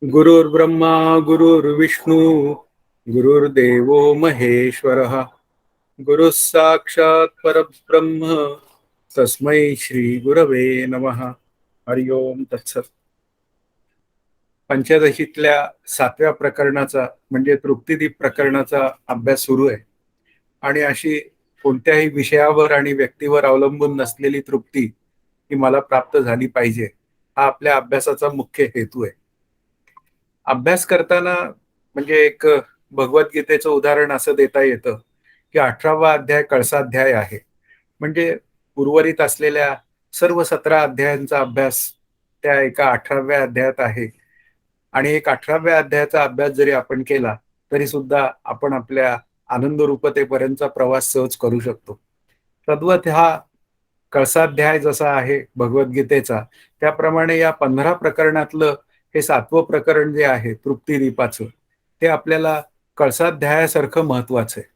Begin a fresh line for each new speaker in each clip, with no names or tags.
गुरुर्ब्रह्मा गुरुर्विष्णू गुरुर्देवो महेश्वरः गुरुः साक्षात् परब्रह्म तस्मै श्री गुरवे नमः. हरि ओम तत्सत. पंचदशीतल्या 7व्या प्रकरणाचा म्हणजे तृप्तिदीप प्रकरणाचा अभ्यास सुरू आहे. आणि अशी कोणत्याही विषयावर आणि व्यक्तीवर अवलंबून नसलेली तृप्ती ही मला प्राप्त झाली पाहिजे, हा आपल्या अभ्यासाचा मुख्य हेतू आहे. अभ्यास करताना म्हणजे एक भगवद्गीतेचं उदाहरण असं देता येतं की 18वा अध्याय कळसाध्याय आहे. म्हणजे उर्वरित असलेल्या सर्व 17 अध्यायांचा अभ्यास त्या एका 18व्या अध्यायात आहे. आणि एक 18व्या अध्यायाचा अभ्यास जरी आपण केला तरी सुद्धा आपण आपल्या आनंद रूपतेपर्यंतचा प्रवास सहज करू शकतो. तद्वत हा कळसाध्याय जसा आहे भगवद्गीतेचा, त्याप्रमाणे या 15 प्रकरणातलं हे 7वं प्रकरण जे आहे तृप्तिदीपाचं, ते आपल्याला कळसाध्यायासारखं महत्वाचं आहे,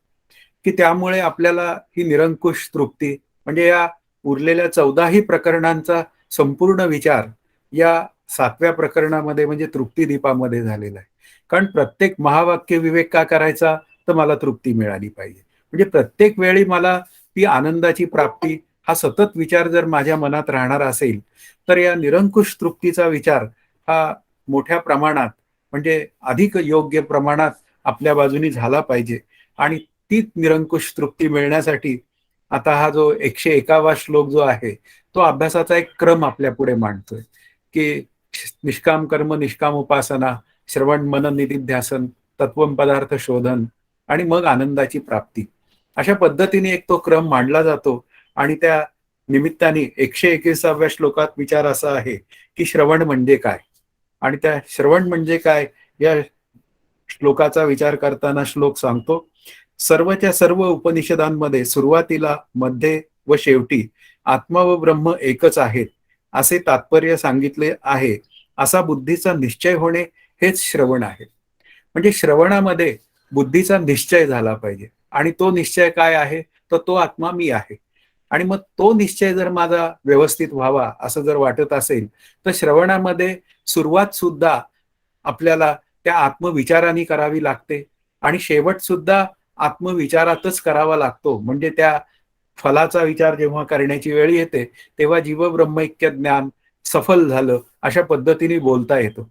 की त्यामुळे आपल्याला ही निरंकुश तृप्ती म्हणजे या उरलेल्या 14ही प्रकरणांचा संपूर्ण विचार या 7व्या प्रकरणामध्ये म्हणजे तृप्तिदीपामध्ये झालेला आहे. कारण प्रत्येक महावाक्य विवेक का करायचा? तर मला तृप्ती मिळाली पाहिजे. म्हणजे प्रत्येक वेळी मला ती आनंदाची प्राप्ती हा सतत विचार जर माझ्या मनात राहणार असेल, तर या निरंकुश तृप्तीचा विचार हा मोठ्या प्रमाणात म्हणजे अधिक योग्य प्रमाणात आपल्या बाजूनी झाला पाहिजे. आणि ती निरंकुश तृप्ती मिळण्यासाठी आता हा जो 101वा श्लोक जो आहे, तो अभ्यासाचा एक क्रम आपल्या पुढे मांडतोय, की निष्काम कर्म, निष्काम उपासना, श्रवण, मनन, निधिध्यासन, तत्वम पदार्थ शोधन आणि मग आनंदाची प्राप्ती. अशा पद्धतीने एक तो क्रम मांडला जातो. आणि त्या निमित्ताने 121व्या श्लोकात विचार असा आहे, की श्रवण म्हणजे काय? आणि त्या श्रवण म्हणजे काय या श्लोकाचा विचार करताना श्लोक सांगतो, सर्वच्या सर्व उपनिषदांमध्ये सुरुवातीला, मध्ये व शेवटी आत्मा व ब्रह्म एकच आहेत असे तात्पर्य सांगितले आहे. असा बुद्धीचा निश्चय होणे हेच श्रवण आहे. म्हणजे श्रवणामध्ये बुद्धीचा निश्चय झाला पाहिजे. आणि तो निश्चय काय आहे? तर तो आत्मा मी आहे. आणि मग तो निश्चय जर माझा व्यवस्थित व्हावा असं जर वाटत असेल, तर श्रवणामध्ये सुरुवात सुद्धा आपल्याला त्या आत्मविचाराने करावी लागते आणि शेवट सुद्धा आत्मविचारातच करावा लागतो. म्हणजे त्या फलाचा विचार जेव्हा करण्याची वेळ येते, तेव्हा जीवब्रह्मैक्य ज्ञान सफल झालं अशा पद्धतीने बोलता येतं.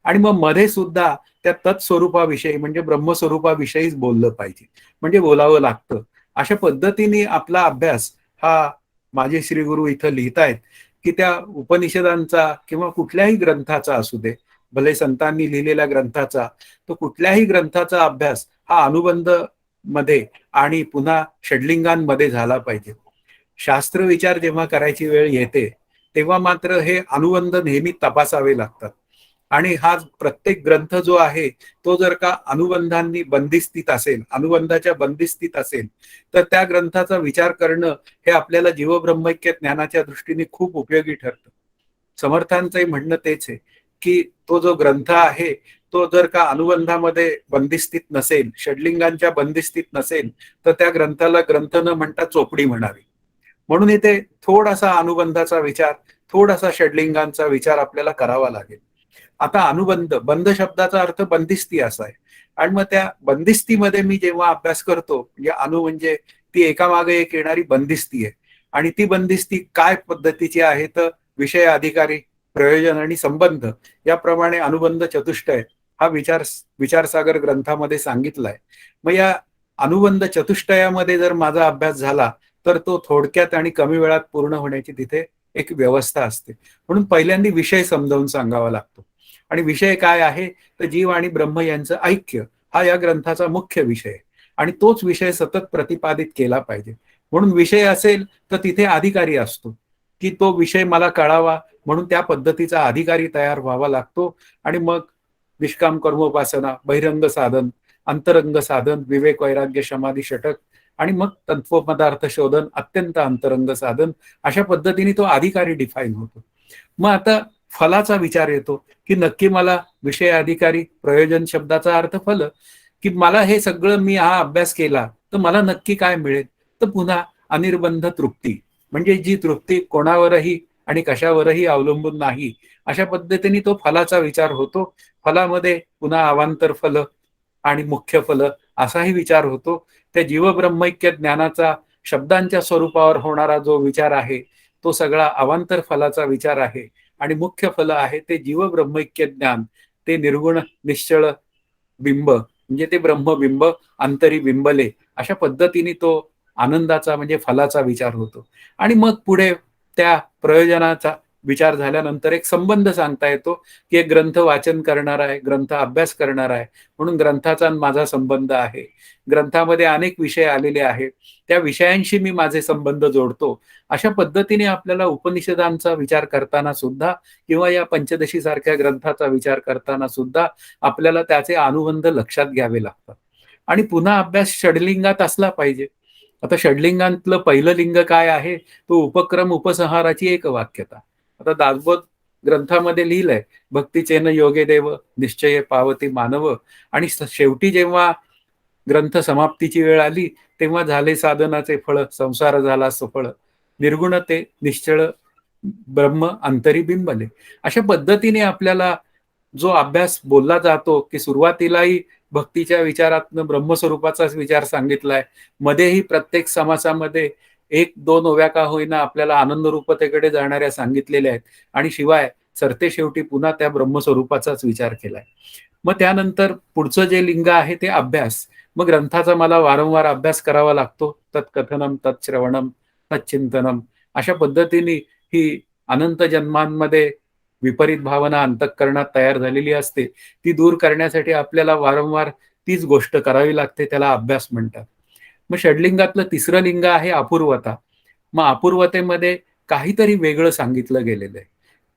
आणि मग मध्ये सुद्धा त्या तत्स्वरूपाविषयी म्हणजे ब्रह्मस्वरूपाविषयीच बोललं पाहिजे, म्हणजे बोलावं लागतं. अशा पद्धतीने आपला अभ्यास हा माझे श्री गुरु इथं लिहितायत, की त्या उपनिषदांचा किंवा कुठल्याही ग्रंथाचा असू दे, भले संतांनी लिहिलेल्या ग्रंथाचा, तो कुठल्याही ग्रंथाचा अभ्यास हा अनुबंध मध्ये आणि पुन्हा षडलिंगांमध्ये झाला पाहिजे. शास्त्र विचार जेव्हा करायची वेळ येते, तेव्हा मात्र हे अनुबंध नेहमी तपासावे लागतात. आणि हा प्रत्येक ग्रंथ जो आहे, तो जर का अनुबंधांनी बंदिस्थित असेल, अनुबंधाच्या बंदिस्थित असेल, तर त्या ग्रंथाचा विचार करणं हे आपल्याला जीवब्रह्मैक्य ज्ञानाच्या दृष्टीने खूप उपयोगी ठरतं. समर्थांचंही म्हणणं तेच आहे, की तो जो ग्रंथ आहे, तो जर का अनुबंधामध्ये बंदिस्थित नसेल, षडलिंगांच्या बंदिस्थित नसेल, तर त्या ग्रंथाला ग्रंथ न म्हणता चोपडी म्हणावी. म्हणून इथे थोडासा अनुबंधाचा विचार, थोडासा षडलिंगांचा विचार आपल्याला करावा लागेल. आता अनुबंध, बंध शब्दाचा अर्थ बंदिस्ती असा आहे. आणि मग त्या बंदिस्तीमध्ये मी जेव्हा अभ्यास करतो, म्हणजे अनु म्हणजे ती एकामागे एक येणारी बंदिस्ती आहे. आणि ती बंदिस्ती काय पद्धतीची आहे? तर विषय, अधिकारी, प्रयोजन आणि संबंध याप्रमाणे अनुबंध चतुष्टय हा विचारसागर ग्रंथामध्ये सांगितलाय. मग या अनुबंध चतुष्टयामध्ये जर माझा अभ्यास झाला, तर तो थोडक्यात आणि कमी वेळात पूर्ण होण्याची तिथे एक व्यवस्था असते. म्हणून पहिल्यांदा विषय समजावून सांगावा लागतो. आणि विषय काय आहे? तर जीव आणि ब्रह्म यांचं ऐक्य हा या ग्रंथाचा मुख्य विषय आहे. आणि तोच विषय सतत प्रतिपादित केला पाहिजे. म्हणून विषय असेल तर तिथे अधिकारी असतो, की तो विषय मला कळावा म्हणून त्या पद्धतीचा अधिकारी तयार व्हावा लागतो. आणि मग निष्काम कर्मोपासना, बहिरंग साधन, अंतरंग साधन, विवेक, वैराग्य, समाधी, षटक आणि मग तत्वपदार्थ शोधन, अत्यंत अंतरंग साधन, अशा पद्धतीने तो अधिकारी डिफाईन होतो. मग आता फलाचा विचार येतो, की नक्की मला विषय, अधिकारी, प्रयोजन शब्दाचा अर्थ फल, की मला हे सगळं मी हा अभ्यास केला तर मला नक्की काय मिळेल? तर पुन्हा अनिर्बंध तृप्ती, म्हणजे जी तृप्ती कोणावरही आणि कशावरही अवलंबून नाही, अशा पद्धतीने तो फलाचा विचार होतो. फलामध्ये पुन्हा अवांतर फल आणि मुख्य फल असाही विचार होतो. त्या जीवब्रह्मैक्य ज्ञानाचा शब्दांच्या स्वरूपावर होणारा जो विचार आहे तो सगळा अवांतर फलाचा विचार आहे. आणि मुख्य फल आहे ते जीवब्रह्मैक्य ज्ञान, ते निर्गुण निश्चळ बिंब म्हणजे ते ब्रह्मबिंब अंतरी बिंबले, अशा पद्धतीने तो आनंदाचा म्हणजे फलाचा विचार होतो. आणि मग पुढे त्या प्रयोजनाचा विचार झाल्यानंतर एक संबंध सांगता येतो की एक ग्रंथ वाचन करणार आहे, ग्रंथ अभ्यास करणार आहे, म्हणून ग्रंथाचा माझा संबंध आहे. ग्रंथामध्ये अनेक विषय आलेले आहेत, त्या विषयांशी मी माझे संबंध जोडतो. अशा पद्धतीने आपल्याला उपनिषदांचा विचार करताना सुद्धा किंवा या पंचदशी सारख्या ग्रंथाचा विचार करताना सुद्धा आपल्याला त्याचे अनुबंध लक्षात घ्यावे लागतात. आणि पुन्हा अभ्यास षडलिंगात असला पाहिजे. आता षडलिंगातलं पहिलं लिंग काय आहे? तो उपक्रम उपसंहाराची एक वाक्यता. आता दासबोध ग्रंथामध्ये लिहिलंय, भक्तीचेन योगे देव निश्चय पावती मानव. आणि शेवटी जेव्हा ग्रंथ समाप्तीची वेळ आली तेव्हा झाले साधनाचे फळ, संसार झाला सफळ, निर्गुण ते निश्चळ ब्रह्म अंतरी बिंबले. अशा पद्धतीने आपल्याला जो अभ्यास बोलला जातो की सुरुवातीलाही भक्तीच्या विचारातनं ब्रह्मस्वरूपाचाच विचार सांगितलाय, मध्येही प्रत्येक समासामध्ये एक दोन ओव्या का होईना आपल्याला आनंदरूपतेकडे जाणाऱ्या सांगितलेल्या आहेत, आणि शिवाय सरते शेवटी पुन्हा त्या ब्रह्मस्वरूपाचाच विचार केलाय. मग त्यानंतर पुढचं जे लिंग आहे ते अभ्यास. मग ग्रंथाचा मला वारंवार अभ्यास करावा लागतो. तत्कथनम तत्श्रवणम तच्चिंतनम, अशा पद्धतीने ही अनंत जन्मांमध्ये विपरीत भावना अंतःकरणात तयार झालेली असते, ती दूर करण्यासाठी आपल्याला वारंवार तीच गोष्ट करावी लागते, त्याला अभ्यास म्हणतात. मग षडलिंगातलं तिसरं लिंग आहे अपूर्वता. मग अपूर्वतेमध्ये काहीतरी वेगळं सांगितलं गेलेलं आहे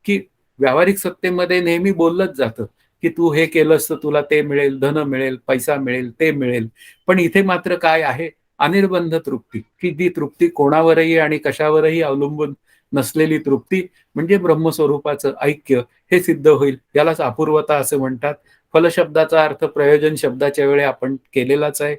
की व्यावहारिक सत्तेमध्ये नेहमी बोललंच जातं की तू हे केलंस तर तुला ते मिळेल, धन मिळेल, पैसा मिळेल, ते मिळेल. पण इथे मात्र काय आहे? अनिर्बंध तृप्ती, की जी तृप्ती कोणावरही आणि कशावरही अवलंबून नसलेली तृप्ती, म्हणजे ब्रह्मस्वरूपाचं ऐक्य हे सिद्ध होईल. यालाच अपूर्वता असं म्हणतात. फलशब्दाचा अर्थ प्रयोजन शब्दाच्या वेळी आपण केलेलाच आहे.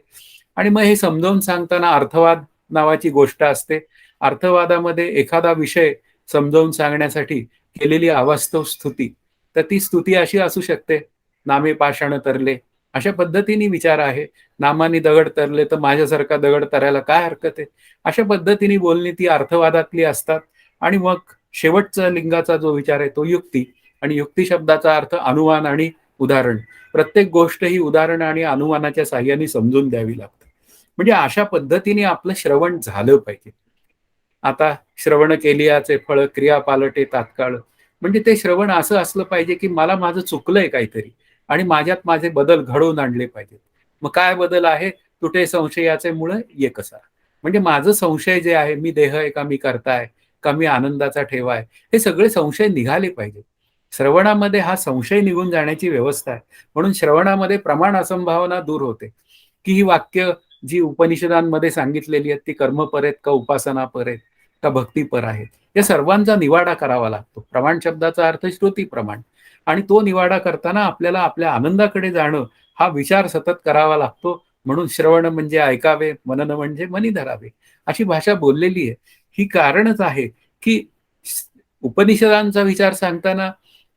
आणि मग हे समजावून सांगताना अर्थवाद नावाची गोष्ट असते. अर्थवादामध्ये एखादा विषय समजावून सांगण्यासाठी केलेली अवास्तव स्तुती, तर ती स्तुती अशी असू शकते, नामे पाषाण तरले, अशा पद्धतीने विचार आहे. नामाने दगड तरले तर माझ्यासारखा दगड तरायला काय हरकत आहे, अशा पद्धतीने बोलणी ती अर्थवादातली असतात. आणि मग शेवटचा लिंगाचा जो विचार आहे तो युक्ती. आणि युक्ती शब्दाचा अर्थ अनुमान आणि उदाहरण. प्रत्येक गोष्ट ही उदाहरण आणि अनुमानाच्या साह्याने समजून द्यावी लागते. म्हणजे अशा पद्धतीने आपलं श्रवण झालं पाहिजे. आता श्रवण केलियाचे फळ क्रिया पालटे तात्काळ, म्हणजे ते श्रवण असं असलं पाहिजे की मला माझं चुकलंय काहीतरी आणि माझ्यात माझे बदल घडवून आणले पाहिजेत. मग काय बदल आहे? तुटे संशयाचे मुळ ये कसा, म्हणजे माझं संशय जे आहे, मी देह आहे का, मी करता आहे का, मी आनंदाचा ठेवा आहे, हे सगळे संशय निघाले पाहिजे. श्रवणामध्ये हा संशय निघून जाण्याची व्यवस्था आहे. म्हणून श्रवणामध्ये प्रमाण असंभावना दूर होते की ही वाक्य जी उपनिषदांमध्ये सांगितलेली आहेत ती कर्मपर आहेत का उपासनापर आहेत का भक्तीपर आहेत, या सर्वांचा निवाडा करावा लागतो. प्रमाण शब्दाचा अर्थ श्रुती प्रमाण. आणि तो निवाडा करताना आपल्याला आपल्या आनंदाकडे जाणं हा विचार सतत करावा लागतो. म्हणून श्रवण म्हणजे ऐकावे, मनन म्हणजे मनी धरावे, अशी भाषा बोललेली आहे. ही कारणच आहे की उपनिषदांचा विचार सांगताना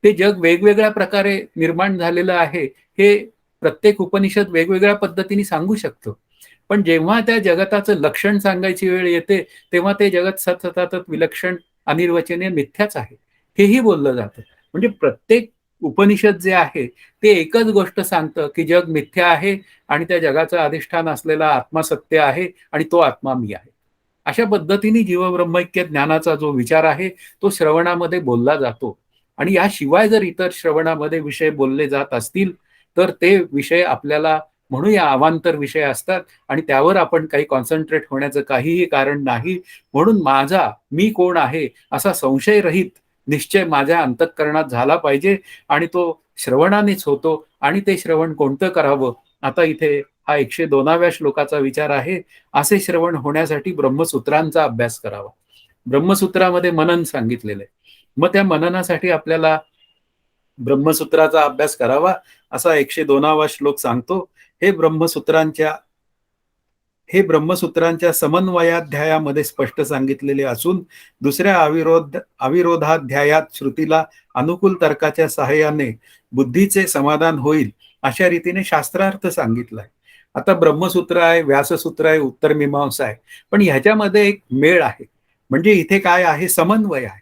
ते जग वेगवेगळ्या प्रकारे निर्माण झालेलं आहे हे प्रत्येक उपनिषद वेगवेगळ्या पद्धतीने सांगू शकतो. पण जेव्हा त्या जगताचं लक्षण सांगायची वेळ येते तेव्हा ते जगत सतत विलक्षण अनिर्वचनीय मिथ्याच आहे हेही बोललं जातं. म्हणजे प्रत्येक उपनिषद जे आहे ते एकच गोष्ट सांगतं की जग मिथ्या आहे आणि त्या जगाचं अधिष्ठान असलेला आत्मा सत्य आहे आणि तो आत्मा मी आहे. अशा पद्धतीने जीवब्रह्मैक्य ज्ञानाचा जो विचार आहे तो श्रवणामध्ये बोलला जातो. आणि याशिवाय जर इतर श्रवणामध्ये विषय बोलले जात असतील तर ते विषय आपल्याला म्हणूया अवांतर विषय असतात आणि त्यावर आपण काही कॉन्सन्ट्रेट होण्याचं काहीही कारण नाही. म्हणून माझा मी कोण आहे असा संशयरहित निश्चय माझ्या अंतःकरणात झाला पाहिजे आणि तो श्रवणानेच होतो. आणि ते श्रवण कोणतं करावं? आता इथे हा 102व्या श्लोकाचा विचार आहे. असे श्रवण होण्यासाठी ब्रह्मसूत्रांचा अभ्यास करावा. ब्रह्मसूत्रामध्ये मनन सांगितलेलं आहे. मग त्या मननासाठी आपल्याला ब्रह्मसूत्राचा अभ्यास करावा असा 102वा श्लोक सांगतो. हे ब्रह्मसूत्रांच्या हे ब्रह्मसूत्रांच्या समन्वयाध्यायामध्ये स्पष्ट सांगितलेले असून दुसऱ्या अविरोधाध्यायात श्रुतीला अनुकूल तर्काच्या सहाय्याने बुद्धीचे समाधान होईल अशा रीतीने शास्त्रार्थ सांगितलाय. आता ब्रह्मसूत्र आहे, व्याससूत्र आहे, उत्तरमीमांसा आहे, पण ह्याच्यामध्ये एक मेळ आहे. म्हणजे इथे काय आहे? समन्वय आहे.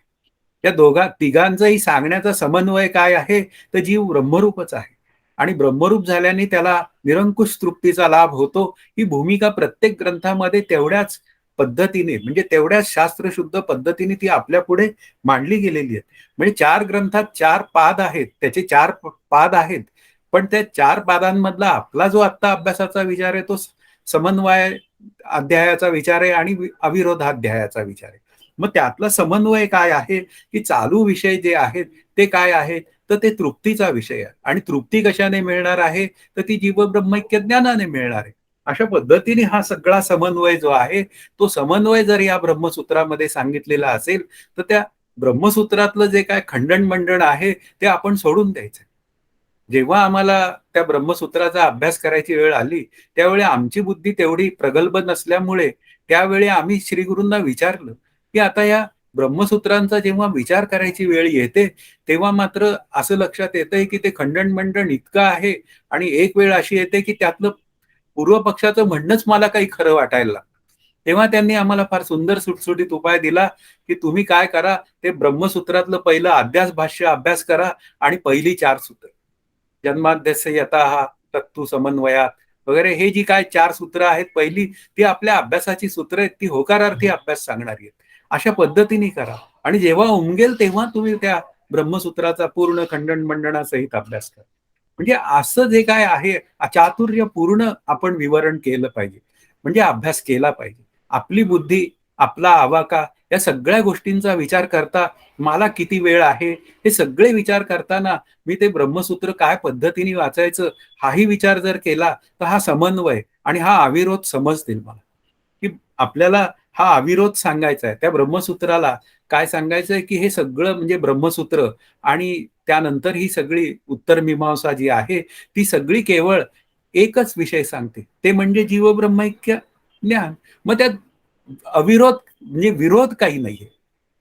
या तिघांचाही सांगण्याचा समन्वय काय आहे? तर जीव ब्रह्मरूपच आहे आणि ब्रह्मरूप झाल्याने त्याला निरंकुश तृप्तीचा लाभ होतो. ही भूमिका प्रत्येक ग्रंथामध्ये तेवढ्याच पद्धतीने, म्हणजे तेवढ्याच शास्त्रशुद्ध पद्धतीने ती आपल्या पुढे मांडली गेलेली आहे. म्हणजे 4 ग्रंथात 4 पाद आहेत, त्याचे 4 पाद आहेत, पण त्या 4 पादांमधला आपला जो आत्ता अभ्यासाचा विचार आहे तो समन्वय अध्यायाचा विचार आहे आणि अविरोधाध्यायाचा विचार आहे. मग त्यातला समन्वय काय आहे? की चालू विषय जे आहेत ते काय आहेत? तर ते तृप्तीचा विषय आहे. आणि तृप्ती कशाने मिळणार आहे? तर ती जीवब्रह्मैक्य ज्ञानाने मिळणार आहे. अशा पद्धतीने हा सगळा समन्वय जो आहे तो समन्वय जर या ब्रह्मसूत्रामध्ये सांगितलेला असेल तर त्या ब्रह्मसूत्रातलं जे काय खंडन मंडन आहे ते आपण सोडून द्यायचं. जेव्हा आम्हाला त्या ब्रह्मसूत्राचा अभ्यास करायची वेळ आली त्यावेळी आमची बुद्धी तेवढी प्रगल्भ नसल्यामुळे त्यावेळी आम्ही श्रीगुरूंना विचारलं की आता या ब्रह्मसूत्रांचा जेव्हा विचार करायची वेळ येते तेव्हा मात्र असं लक्षात येतंय की ते खंडन मंडन इतकं आहे आणि एक वेळ अशी येते की त्यातलं पूर्व पक्षाचं म्हणणंच मला काही खरं वाटायला लागतं. तेव्हा त्यांनी आम्हाला फार सुंदर सुटसुटीत उपाय दिला की तुम्ही काय करा, ते ब्रह्मसूत्रातलं पहिलं अध्यास भाष्य अभ्यास करा आणि पहिली 4 सूत्र जन्माद्यस्य यतः तत्तु समन्वयात वगैरे हे जी काय 4 सूत्र आहेत पहिली ती आपल्या अभ्यासाची सूत्र आहेत, ती होकारार्थी अभ्यास सांगणारी आहेत. अशा पद्धतीने करा आणि जेव्हा उमगेल तेव्हा तुम्ही त्या ब्रह्मसूत्राचा पूर्ण खंडन मंडनासहित अभ्यास करा. म्हणजे असं जे काय आहे चातुर्यपूर्ण आपण विवरण केलं पाहिजे. म्हणजे अभ्यास केला पाहिजे. आपली बुद्धी, आपला आवाका या सगळ्या गोष्टींचा विचार करता मला किती वेळ आहे हे सगळे विचार करताना मी ते ब्रह्मसूत्र काय पद्धतीने वाचायचं हाही विचार जर केला तर हा समन्वय आणि हा अविरोध समजतील मला की आपल्याला हा अविरोध सांगायचा आहे. त्या ब्रह्मसूत्राला काय सांगायचंय की हे सगळं म्हणजे ब्रह्मसूत्र आणि त्यानंतर ही सगळी उत्तरमीमांसा जी आहे ती सगळी केवळ एकच विषय सांगते, ते म्हणजे जीवब्रह्मैक्य ज्ञान. मग त्यात अविरोध म्हणजे विरोध काही नाहीये.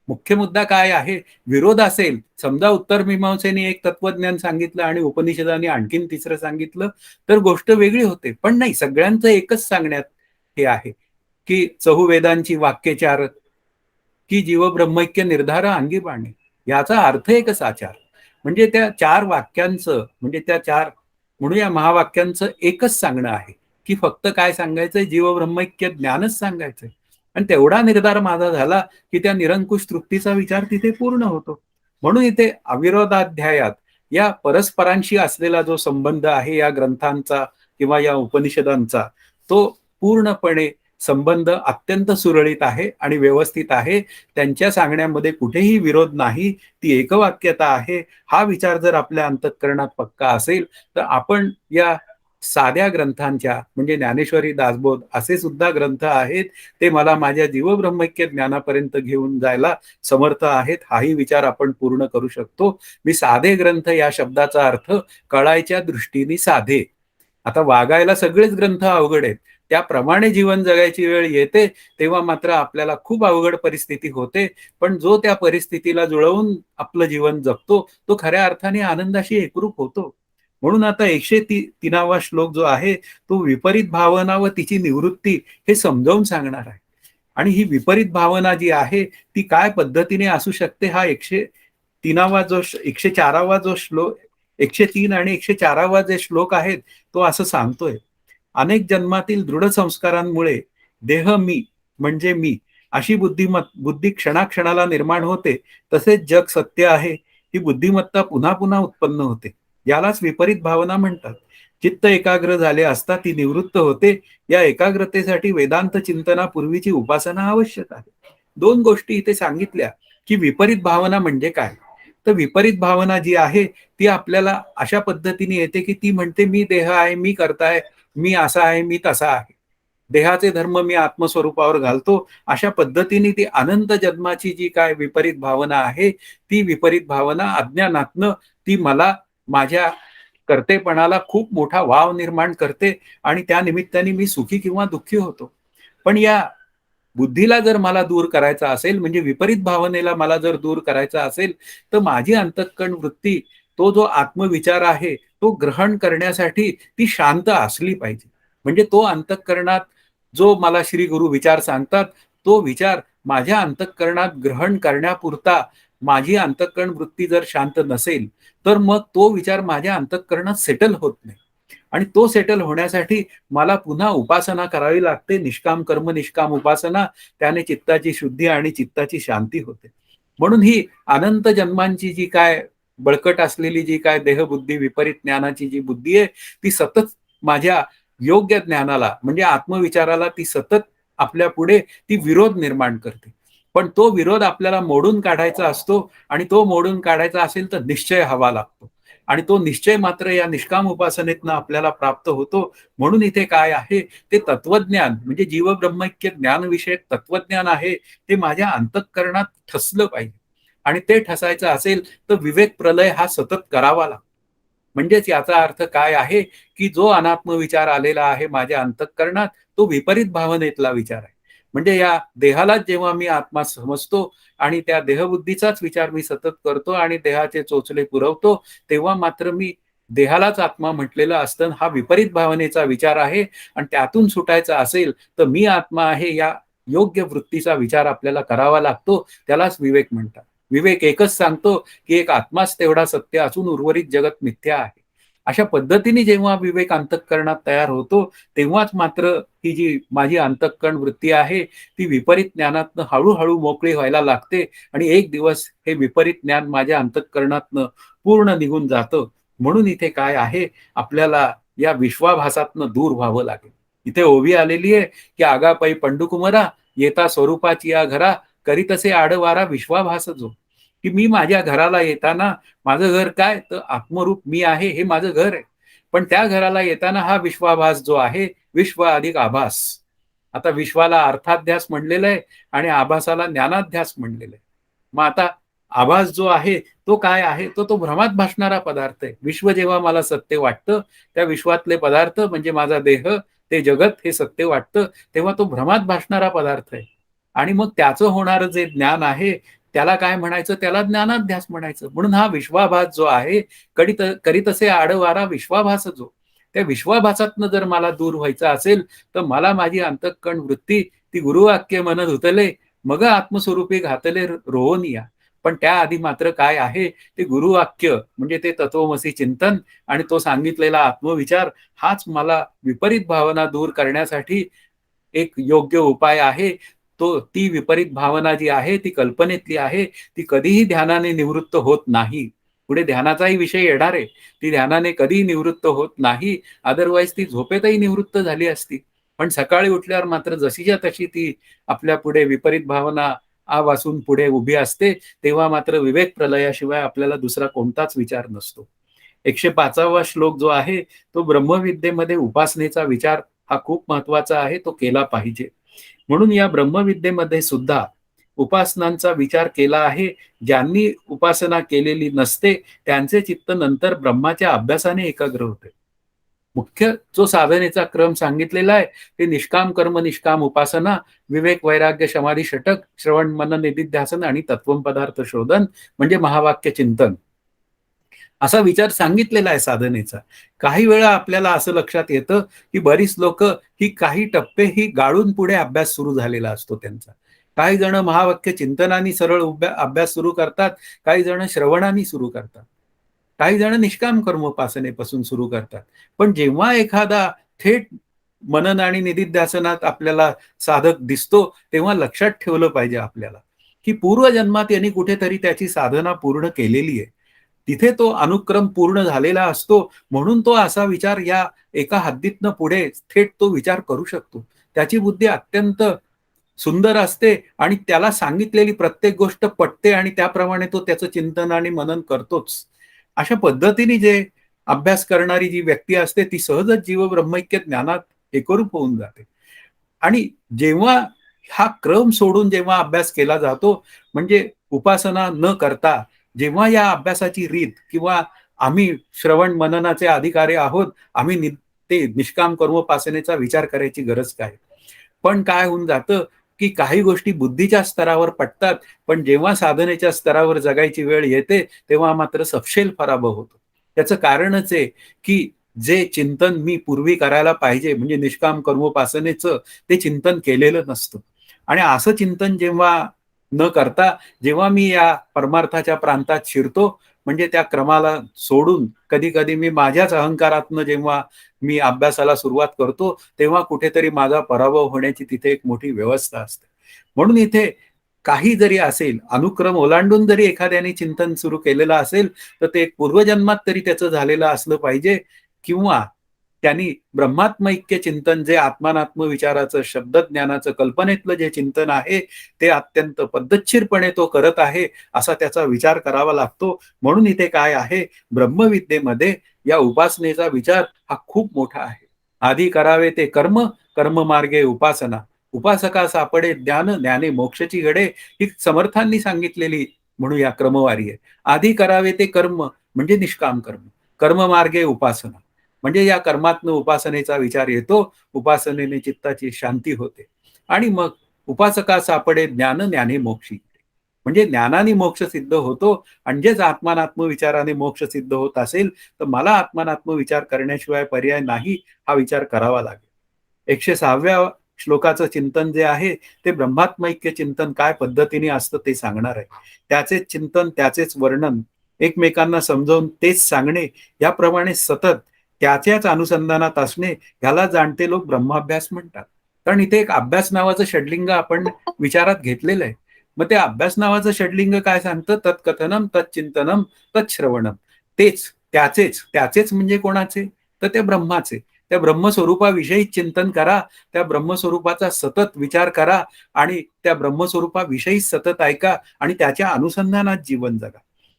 मुख्य मुद्दा काय आहे? विरोध असेल, समजा उत्तरमीमांसेने एक तत्वज्ञान सांगितलं आणि उपनिषदाने आणखीन तिसरं सांगितलं तर गोष्ट वेगळी होते. पण नाही, सगळ्यांचं एकच सांगण्यात हे आहे की चहुवेदांची वाक्य चार की जीवब्रह्मैक्य निर्धार अंगी बाणे. याचा अर्थ एकच आचार. म्हणजे त्या 4 वाक्यांचं म्हणजे त्या 4 म्हणूया महावाक्यांचं एकच सांगणं आहे की फक्त काय सांगायचंय? जीवब्रह्मैक्य ज्ञानच सांगायचंय. आणि तेवढा निर्धार माझा झाला की त्या निरंकुश तृप्तीचा विचार तिथे पूर्ण होतो. म्हणून इथे अविरोधाध्यायात या परस्परांशी असलेला जो संबंध आहे या ग्रंथांचा किंवा या उपनिषदांचा तो पूर्णपणे संबंध अत्यंत सुरळीत आहे आणि व्यवस्थित आहे. त्यांच्या सांगण्यामध्ये कुठेही विरोध नाही, ती एकवाक्यता आहे. हा विचार जर आपल्या अंतःकरणात पक्का असेल तर आपण या साध्या ग्रंथांच्या म्हणजे ज्ञानेश्वरी, दासबोध असे सुद्धा ग्रंथ आहेत ते मला माझ्या जीवब्रह्मैक्य ज्ञानापर्यंत घेऊन जायला समर्थ आहेत. हाही विचार आपण पूर्ण करू शकतो. मी साधे ग्रंथ या शब्दाचा अर्थ कळायच्या दृष्टीने साधे. आता वागायला सगळेच ग्रंथ अवघड आहेत, त्याप्रमाणे जीवन जगायची वेळ येते तेव्हा मात्र आपल्याला खूप अवघड परिस्थिती होते. पण जो त्या परिस्थितीला जुळवून आपलं जीवन जगतो तो खऱ्या अर्थाने आनंदाशी एकरूप होतो. म्हणून आता 103वा श्लोक जो आहे तो विपरीत भावना व तिची निवृत्ती हे समजावून सांगणार आहे. आणि ही विपरीत भावना जी आहे ती काय पद्धतीने असू शकते हा 103वा जो 104वा जो श्लोक 103 आणि 104वा जे श्लोक आहेत तो असं सांगतोय. अनेक जन्मातील दृढ संस्कारांमुळे देह मी म्हणजे मी अशी बुद्धी क्षणाक्षणाला निर्माण होते. तसेच जग सत्य आहे ही बुद्धिमत्ता पुन्हा पुन्हा उत्पन्न होते. यालाच विपरीत भावना म्हणतात. चित्त एकाग्र झाले असता ती निवृत्त होते. या एकाग्रतेसाठी वेदांत चिंतनापूर्वीची उपासना आवश्यक आहे. 2 गोष्टी इथे सांगितल्या की विपरीत भावना म्हणजे काय. तर विपरीत भावना जी आहे ती आपल्याला अशा पद्धतीने येते की ती म्हणते मी देह आहे, मी करताय, मी असा आहे, मी तसा आहे, देहाचे धर्म मी आत्मस्वरूपावर घालतो. अशा पद्धतीने ती अनंत जन्माची जी काय विपरीत भावना आहे ती विपरीत भावना अज्ञानातनं ती मला माझ्या कर्तेपणाला खूप मोठा वाव निर्माण करते आणि त्या निमित्ताने मी सुखी किंवा दुःखी होतो. पण या बुद्धीला जर मला दूर करायचा असेल, म्हणजे विपरीत भावनेला मला जर दूर करायचा असेल, तर माझी अंतःकरण वृत्ती, तो जो आत्मविचार आहे, तो ग्रहण करण्यासाठी ती शांत असली पाहिजे. म्हणजे तो अंतःकरणात जो मला श्री गुरु विचार सांगतात, तो विचार माझ्या अंतःकरणात ग्रहण करण्यापुरता माझी अंतःकरण वृत्ती जर शांत नसेल, तर मग तो विचार माझ्या अंतःकरणात सेटल होत नाही. आणि तो सेटल होण्यासाठी मला पुन्हा उपासना करावी लागते, निष्काम कर्म, निष्काम उपासना. त्याने चित्ताची शुद्धी आणि चित्ताची शांती होते. म्हणून ही अनंत जन्मांची जी काय बळकट असलेली जी काय देहबुद्धी विपरीत ज्ञानाची जी बुद्धी आहे, ती सतत माझ्या योग्य ज्ञानाला म्हणजे आत्मविचाराला ती सतत आपल्या पुढे ती विरोध निर्माण करते. पण तो विरोध आपल्याला मोडून काढायचा असतो आणि तो मोडून काढायचा असेल तर निश्चय हवा लागतो. आणि तो निश्चय मात्र या निष्काम उपासनेतनं आपल्याला प्राप्त होतो. म्हणून इथे काय आहे, ते तत्वज्ञान म्हणजे जीवब्रह्मैक्य ज्ञानविषयक तत्वज्ञान आहे, ते माझ्या अंतःकरणात ठसलं पाहिजे. आणि ते ठसायचं असेल तर विवेक प्रलय हा सतत करावा लागतो. म्हणजेच याचा अर्थ काय आहे, की जो अनात्म विचार आलेला आहे माझ्या अंतःकरणात, तो विपरीत भावनेतला विचार आहे. म्हणजे या देहालाच जेव्हा मी आत्मा समजतो आणि त्या देहबुद्धीचाच विचार मी सतत करतो आणि देहाचे चोचले पुरवतो, तेव्हा मात्र मी देहालाच आत्मा म्हटलेलं असतं हा विपरीत भावनेचा विचार आहे. आणि त्यातून सुटायचं असेल तर मी आत्मा आहे या योग्य वृत्तीचा विचार आपल्याला करावा लागतो. त्यालाच विवेक म्हणतात. विवेक एकच सांगतो, की एक आत्माच तेवढा सत्य असून उर्वरित जगत मिथ्या आहे. अशा पद्धतीने जेव्हा विवेक अंतःकरणात तयार होतो, तेव्हाच मात्र ही जी माझी अंतःकरण वृत्ती आहे, ती विपरीत ज्ञानातनं हळू मोकळी व्हायला लागते आणि एक दिवस हे विपरीत ज्ञान माझ्या अंतःकरणातनं पूर्ण निघून जातं. म्हणून इथे काय आहे, आपल्याला या विश्वाभासातनं दूर व्हावं लागेल. इथे ओवी आलेली आहे, की "आगापायी पंडुकुमरा, येता स्वरूपाची या घरा, करीतसे आडवारा विश्वाभास जो." की मी माझ्या घराला येताना माझं घर काय तर आत्मरूप मी आहे हे माझं घर आहे. पण त्या घराला येताना हा विश्वाभास जो आहे, विश्व अधिक आभास. आता विश्वाला अर्थाध्यास म्हणलेलं आहे आणि आभासाला ज्ञानाध्यास म्हणलेलं आहे. मग आता आभास जो आहे तो काय आहे, तो भ्रमात भासणारा पदार्थ आहे. विश्व जेव्हा मला सत्य वाटतं, त्या विश्वातले पदार्थ म्हणजे माझा देह, ते जगत हे सत्य वाटतं, तेव्हा तो भ्रमात भासणारा पदार्थ आहे. आणि मग त्याचं होणारं जे ज्ञान आहे, त्याला काय म्हणायचं, त्याला ज्ञानाध्यास म्हणायचं. म्हणून हा विश्वाभास जो आहे, करीतसे आडवारा विश्वाभास जो. त्या विश्वाभासातनं जर मला दूर व्हायचं असेल, तर मला माझी अंतःकरण वृत्ती ती गुरुवाक्य मन धुतले, मग आत्मस्वरूपी घातले रोवनिया. पण त्याआधी मात्र काय आहे, ते गुरुवाक्य म्हणजे ते तत्वमसी चिंतन आणि तो सांगितलेला आत्मविचार हाच मला विपरीत भावना दूर करण्यासाठी एक योग्य उपाय आहे. ती विपरीत भावना जी आहे ती कल्पनेतली आहे. ती कधीही ध्यानाने निवृत्त होत नाही. पुढे ध्यानाचाही विषय येणार आहे. ती ध्यानाने कधीही निवृत्त होत नाही. अदरवाईज ती झोपेतही निवृत्त झाली असती. पण सकाळी उठल्यावर मात्र जशीच्या तशी ती आपल्या पुढे विपरीत भावना वासून पुढे उभी असते. तेव्हा मात्र विवेक प्रलयाशिवाय आपल्याला दुसरा कोणताच विचार नसतो. 105वा श्लोक जो आहे तो ब्रह्मविद्येमध्ये उपासनेचा विचार हा खूप महत्वाचा आहे. तो केला पाहिजे. म्हणून या ब्रह्मविद्येमध्ये सुद्धा उपासनांचा विचार केला आहे. ज्यांनी उपासना केलेली नसते त्यांचे चित्त नंतर ब्रह्माच्या अभ्यासाने एकाग्र होते. मुख्य जो साधनेचा क्रम सांगितलेला आहे ते निष्काम कर्म, निष्काम उपासना, विवेक, वैराग्य, समाधी, षटक, श्रवण, मनन, निधिध्यासन आणि तत्वम पदार्थ शोधन म्हणजे महावाक्य चिंतन. असा विचार सांगितलेला आहे साधनेचा. काही वेळा आपल्याला असं लक्षात येतं, की बरीच लोक ही काही टप्पे ही गाळून पुढे अभ्यास सुरू झालेला असतो त्यांचा. काही जण महावाक्य चिंतनाने सरळ अभ्यास सुरू करतात, काही जण श्रवणाने सुरू करतात. काही जण निष्काम कर्मोपासनेपासून सुरू करतात. पण जेव्हा एखादा थेट मनन आणि निधिध्यासनात आपल्याला साधक दिसतो, तेव्हा लक्षात ठेवलं पाहिजे आपल्याला, की पूर्वजन्मात यांनी कुठेतरी त्याची साधना पूर्ण केलेली आहे. तिथे तो अनुक्रम पूर्ण झालेला असतो. म्हणून तो असा विचार या एका हद्दीतनं पुढे थेट तो विचार करू शकतो. त्याची बुद्धी अत्यंत सुंदर असते आणि त्याला सांगितलेली प्रत्येक गोष्ट पटते आणि त्याप्रमाणे तो त्याचं चिंतन आणि मनन करतोच. अशा पद्धतीने जे अभ्यास करणारी जी व्यक्ती असते ती सहजच जीव ब्रह्मैक्य ज्ञानात एकरूप होऊन जाते. आणि जेव्हा हा क्रम सोडून जेव्हा अभ्यास केला जातो, म्हणजे उपासना न करता जेव्हा या अभ्यासाची रीत किंवा आम्ही श्रवण मननाचे अधिकारी आहोत, आम्ही ते निष्काम कर्मोपासनेचा विचार करायची गरज काय? पण काय होऊन जातं, की काही गोष्टी बुद्धीच्या स्तरावर पटतात, पण जेव्हा साधनेच्या स्तरावर जगायची वेळ येते, तेव्हा मात्र सपशेल पराभव होतो. त्याचं कारणच आहे, की जे चिंतन मी पूर्वी करायला पाहिजे, म्हणजे निष्काम कर्मोपासनेचं, ते चिंतन केलेलं नसतं. आणि असं चिंतन जेव्हा न करता, जेव्हा मी या परमार्थाच्या प्रांतात शिरतो, म्हणजे त्या क्रमाला सोडून कधी-कधी मी माझ्याच अहंकारातनं जेव्हा मी अभ्यासाला सुरुवात करतो, तेव्हा कुठेतरी माझा पराभव होण्याची तिथे एक मोठी व्यवस्था असते. म्हणून इथे काही जरी असेल, अनुक्रम ओलांडून जरी एखाद्याने चिंतन सुरू केलेलं असेल, तर ते एक पूर्वजन्मात तरी त्याचं झालेलं असलं पाहिजे किंवा त्यांनी ब्रह्मात्मैक्य चिंतन जे आत्मानात्म विचाराचं, शब्दज्ञानाचं, कल्पनेतलं जे चिंतन आहे, ते अत्यंत पद्धतशीरपणे तो करत आहे, असा त्याचा विचार करावा लागतो. म्हणून इथे काय आहे, ब्रह्मविद्येमध्ये या उपासनेचा विचार हा खूप मोठा आहे. आधी करावे ते कर्म, कर्ममार्गे उपासना. उपासका सापडे ज्ञान, ज्ञाने मोक्षची घडे, ही समर्थांनी सांगितलेली म्हणूया क्रमवारी आहे. आधी करावे ते कर्म म्हणजे निष्काम कर्म. कर्ममार्गे उपासना. म्हणजे या कर्मातनं उपासनेचा विचार येतो, उपासनेने चित्ताची शांती होते आणि मग उपासका सापडे ज्ञान, ज्ञाने मोक्षी. म्हणजे ज्ञानाने मोक्ष सिद्ध होतो आणि जेच आत्मानात्म विचाराने मोक्ष सिद्ध होत असेल, तर मला आत्मानात्म विचार करण्याशिवाय पर्याय नाही, हा विचार करावा लागेल. 106व्या श्लोकाचं चिंतन जे आहे, ते ब्रह्मात्मैक्य चिंतन काय पद्धतीने असतं ते सांगणार आहे. त्याचेच चिंतन, त्याचेच वर्णन, एकमेकांना समजावून तेच सांगणे, याप्रमाणे सतत त्याच्याच अनुसंधानात असणे, ह्याला जाणते लोक ब्रह्माभ्यास म्हणतात. कारण इथे एक अभ्यास नावाचं षडलिंग आपण विचारात घेतलेलं आहे. मग ते अभ्यास नावाचं षडलिंग काय सांगतं? तत्कथनम, तच्चिंतनम, तच्छ्रवणम. तेच, त्याचेच म्हणजे कोणाचे? तर ते ब्रह्माचे. त्या ब्रह्मस्वरूपाविषयी चिंतन करा, त्या ब्रह्मस्वरूपाचा सतत विचार करा आणि त्या ब्रह्मस्वरूपाविषयी सतत ऐका आणि त्याच्या अनुसंधानात जीवन जगा.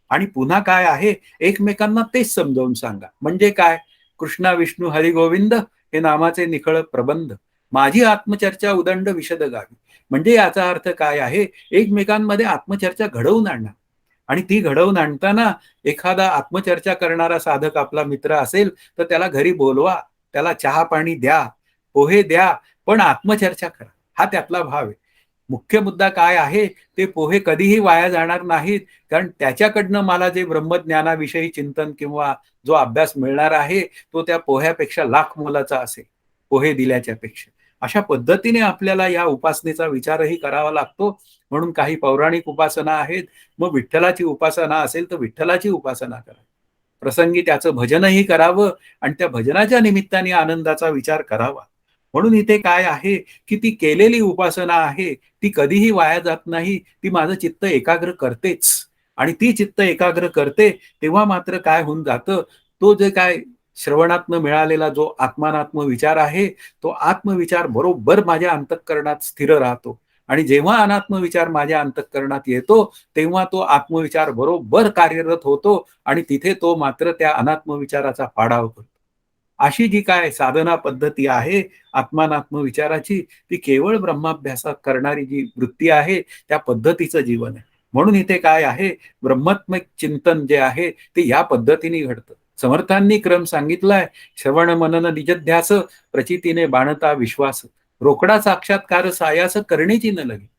आणि पुन्हा काय आहे, एकमेकांना तेच समजावून सांगा. म्हणजे काय? कृष्णा विष्णू हरी गोविंद हे नामाचे निखळ प्रबंध. माझी आत्मचर्चा उदंड विशद गावी. म्हणजे याचा अर्थ काय आहे, एकमेकांमध्ये आत्मचर्चा घडवून आणणं. आणि ती घडवून आणताना एखादा आत्मचर्चा करणारा साधक आपला मित्र असेल, तर त्याला घरी बोलवा, त्याला चहा पाणी द्या, पोहे द्या, पण आत्मचर्चा करा. हा त्यातला भाव आहे. मुख्य मुद्दा काय आहे, ते पोहे कधीही वाया जाणार नाहीत, कारण त्याच्याकडनं मला जे ब्रह्मज्ञानाविषयी चिंतन किंवा जो अभ्यास मिळणार आहे, तो त्या पोह्यापेक्षा लाख मोलाचा असेल, पोहे दिल्याच्या पेक्षा. अशा पद्धतीने आपल्याला या उपासनेचा विचारही करावा लागतो. म्हणून काही पौराणिक उपासना आहेत. मग विठ्ठलाची उपासना असेल, तर विठ्ठलाची उपासना करा. प्रसंगी त्याचं भजनही करावं आणि त्या भजनाच्या निमित्ताने आनंदाचा विचार करावा. म्हणून इथे काय आहे, की ती केलेली उपासना आहे, ती कधीही वाया जात नाही. ती माझं चित्त एकाग्र करतेच आणि ती चित्त एकाग्र करते, तेव्हा मात्र काय होऊन जातं, तो जे काय श्रवणातनं मिळालेला जो आत्मानात्म विचार आहे, तो आत्मविचार बरोबर माझ्या अंतःकरणात स्थिर राहतो आणि जेव्हा अनात्म विचार माझ्या अंतःकरणात येतो, तेव्हा तो आत्मविचार बरोबर कार्यरत होतो आणि तिथे तो मात्र त्या अनात्म विचाराचा पाडाव करतो. अशी जी काय साधना पद्धती आहे आत्मानात्म विचाराची, ती केवळ ब्रह्माभ्यासात करणारी जी वृत्ती आहे, त्या पद्धतीचं जीवन आहे. म्हणून इथे काय आहे, ब्रह्मात्मक चिंतन जे आहे, ते या पद्धतीने घडतं. समर्थांनी क्रम सांगितलाय, श्रवण मनन निजध्यास, प्रचितीने बाणता विश्वास. रोकडा साक्षात्कार सायास करण्याची न लगे.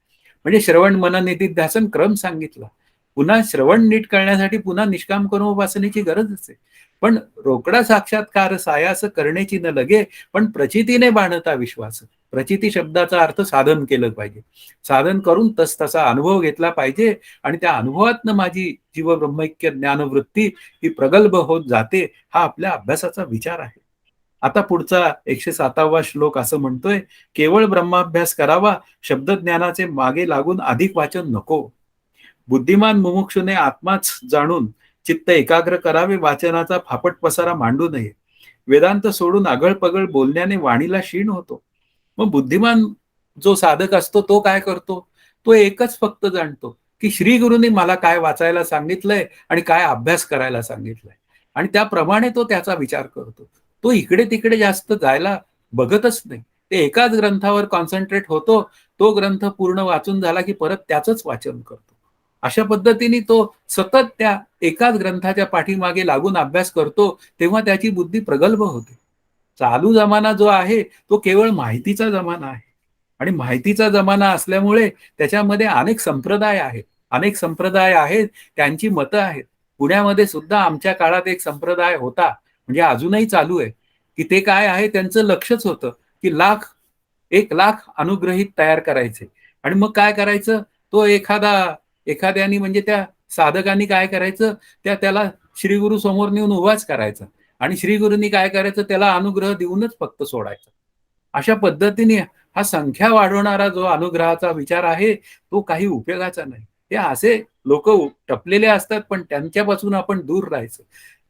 म्हणजे श्रवण मनन निधिध्यासन क्रम सांगितला. पुन्हा श्रवण नीट करण्यासाठी पुन्हा निष्काम कर्मोपासनेची गरजच आहे. पण रोकडा साक्षात्कार सायास करण्याची न लगे, पण प्रचितीने बाणता विश्वास. प्रचिती शब्दाचा अर्थ साधन केलं पाहिजे. साधन करून तसा अनुभव घेतला पाहिजे आणि त्या अनुभवातनं माझी जीव ब्रह्मैक्य ज्ञानवृत्ती ही प्रगल्भ होत जाते. हा आपल्या अभ्यासाचा विचार आहे. आता पुढचा 107वा श्लोक असं म्हणतोय, केवळ ब्रह्माभ्यास करावा, शब्दज्ञानाचे मागे लागून अधिक वाचन नको. बुद्धिमान मुमुक्षुने आत्माच जाणून चित्त एकाग्र करावे, वाचनाचा फापट पसारा मांडू नये. वेदांत सोडून आगळपगळ बोलण्याने वाणीला क्षीण होतो. मग बुद्धिमान जो साधक असतो तो काय करतो, तो एकच फक्त जाणतो की श्री गुरुंनी मला काय वाचायला सांगितलंय आणि काय अभ्यास करायला सांगितलंय आणि त्याप्रमाणे तो त्याचा विचार करतो. तो इकडे तिकडे जास्त जायला बघतच नाही. ते एकाच ग्रंथावर कॉन्सन्ट्रेट होतो. तो ग्रंथ पूर्ण वाचून झाला की परत त्याचंच वाचन करतो. अशा पद्धतीने तो सतत त्या एकाच ग्रंथाच्या पाठीमागे लागून अभ्यास करतो, तेव्हा त्याची बुद्धी प्रगल्भ होते. चालू जमाना जो आहे, तो केवळ माहितीचा जमाना आहे आणि माहितीचा जमाना असल्यामुळे त्याच्यामध्ये अनेक संप्रदाय आहेत. अनेक संप्रदाय आहेत, त्यांची मतं आहेत. पुण्यामध्ये सुद्धा आमच्या काळात एक संप्रदाय होता, म्हणजे अजूनही चालू आहे, की ते काय आहे त्यांचं लक्षच होतं, की 1,00,000 अनुग्रहित तयार करायचे आणि मग काय करायचं, तो एखाद्यानी म्हणजे त्या साधकांनी काय करायचं, त्याला श्रीगुरू समोर नेऊन उभाच करायचा आणि श्रीगुरूंनी काय करायचं, त्याला अनुग्रह देऊनच फक्त सोडायचं. अशा पद्धतीने हा संख्या वाढवणारा जो अनुग्रहाचा विचार आहे, तो काही उपयोगाचा नाही. हे असे लोकं टपलेले असतात, पण त्यांच्यापासून आपण दूर राहायचं.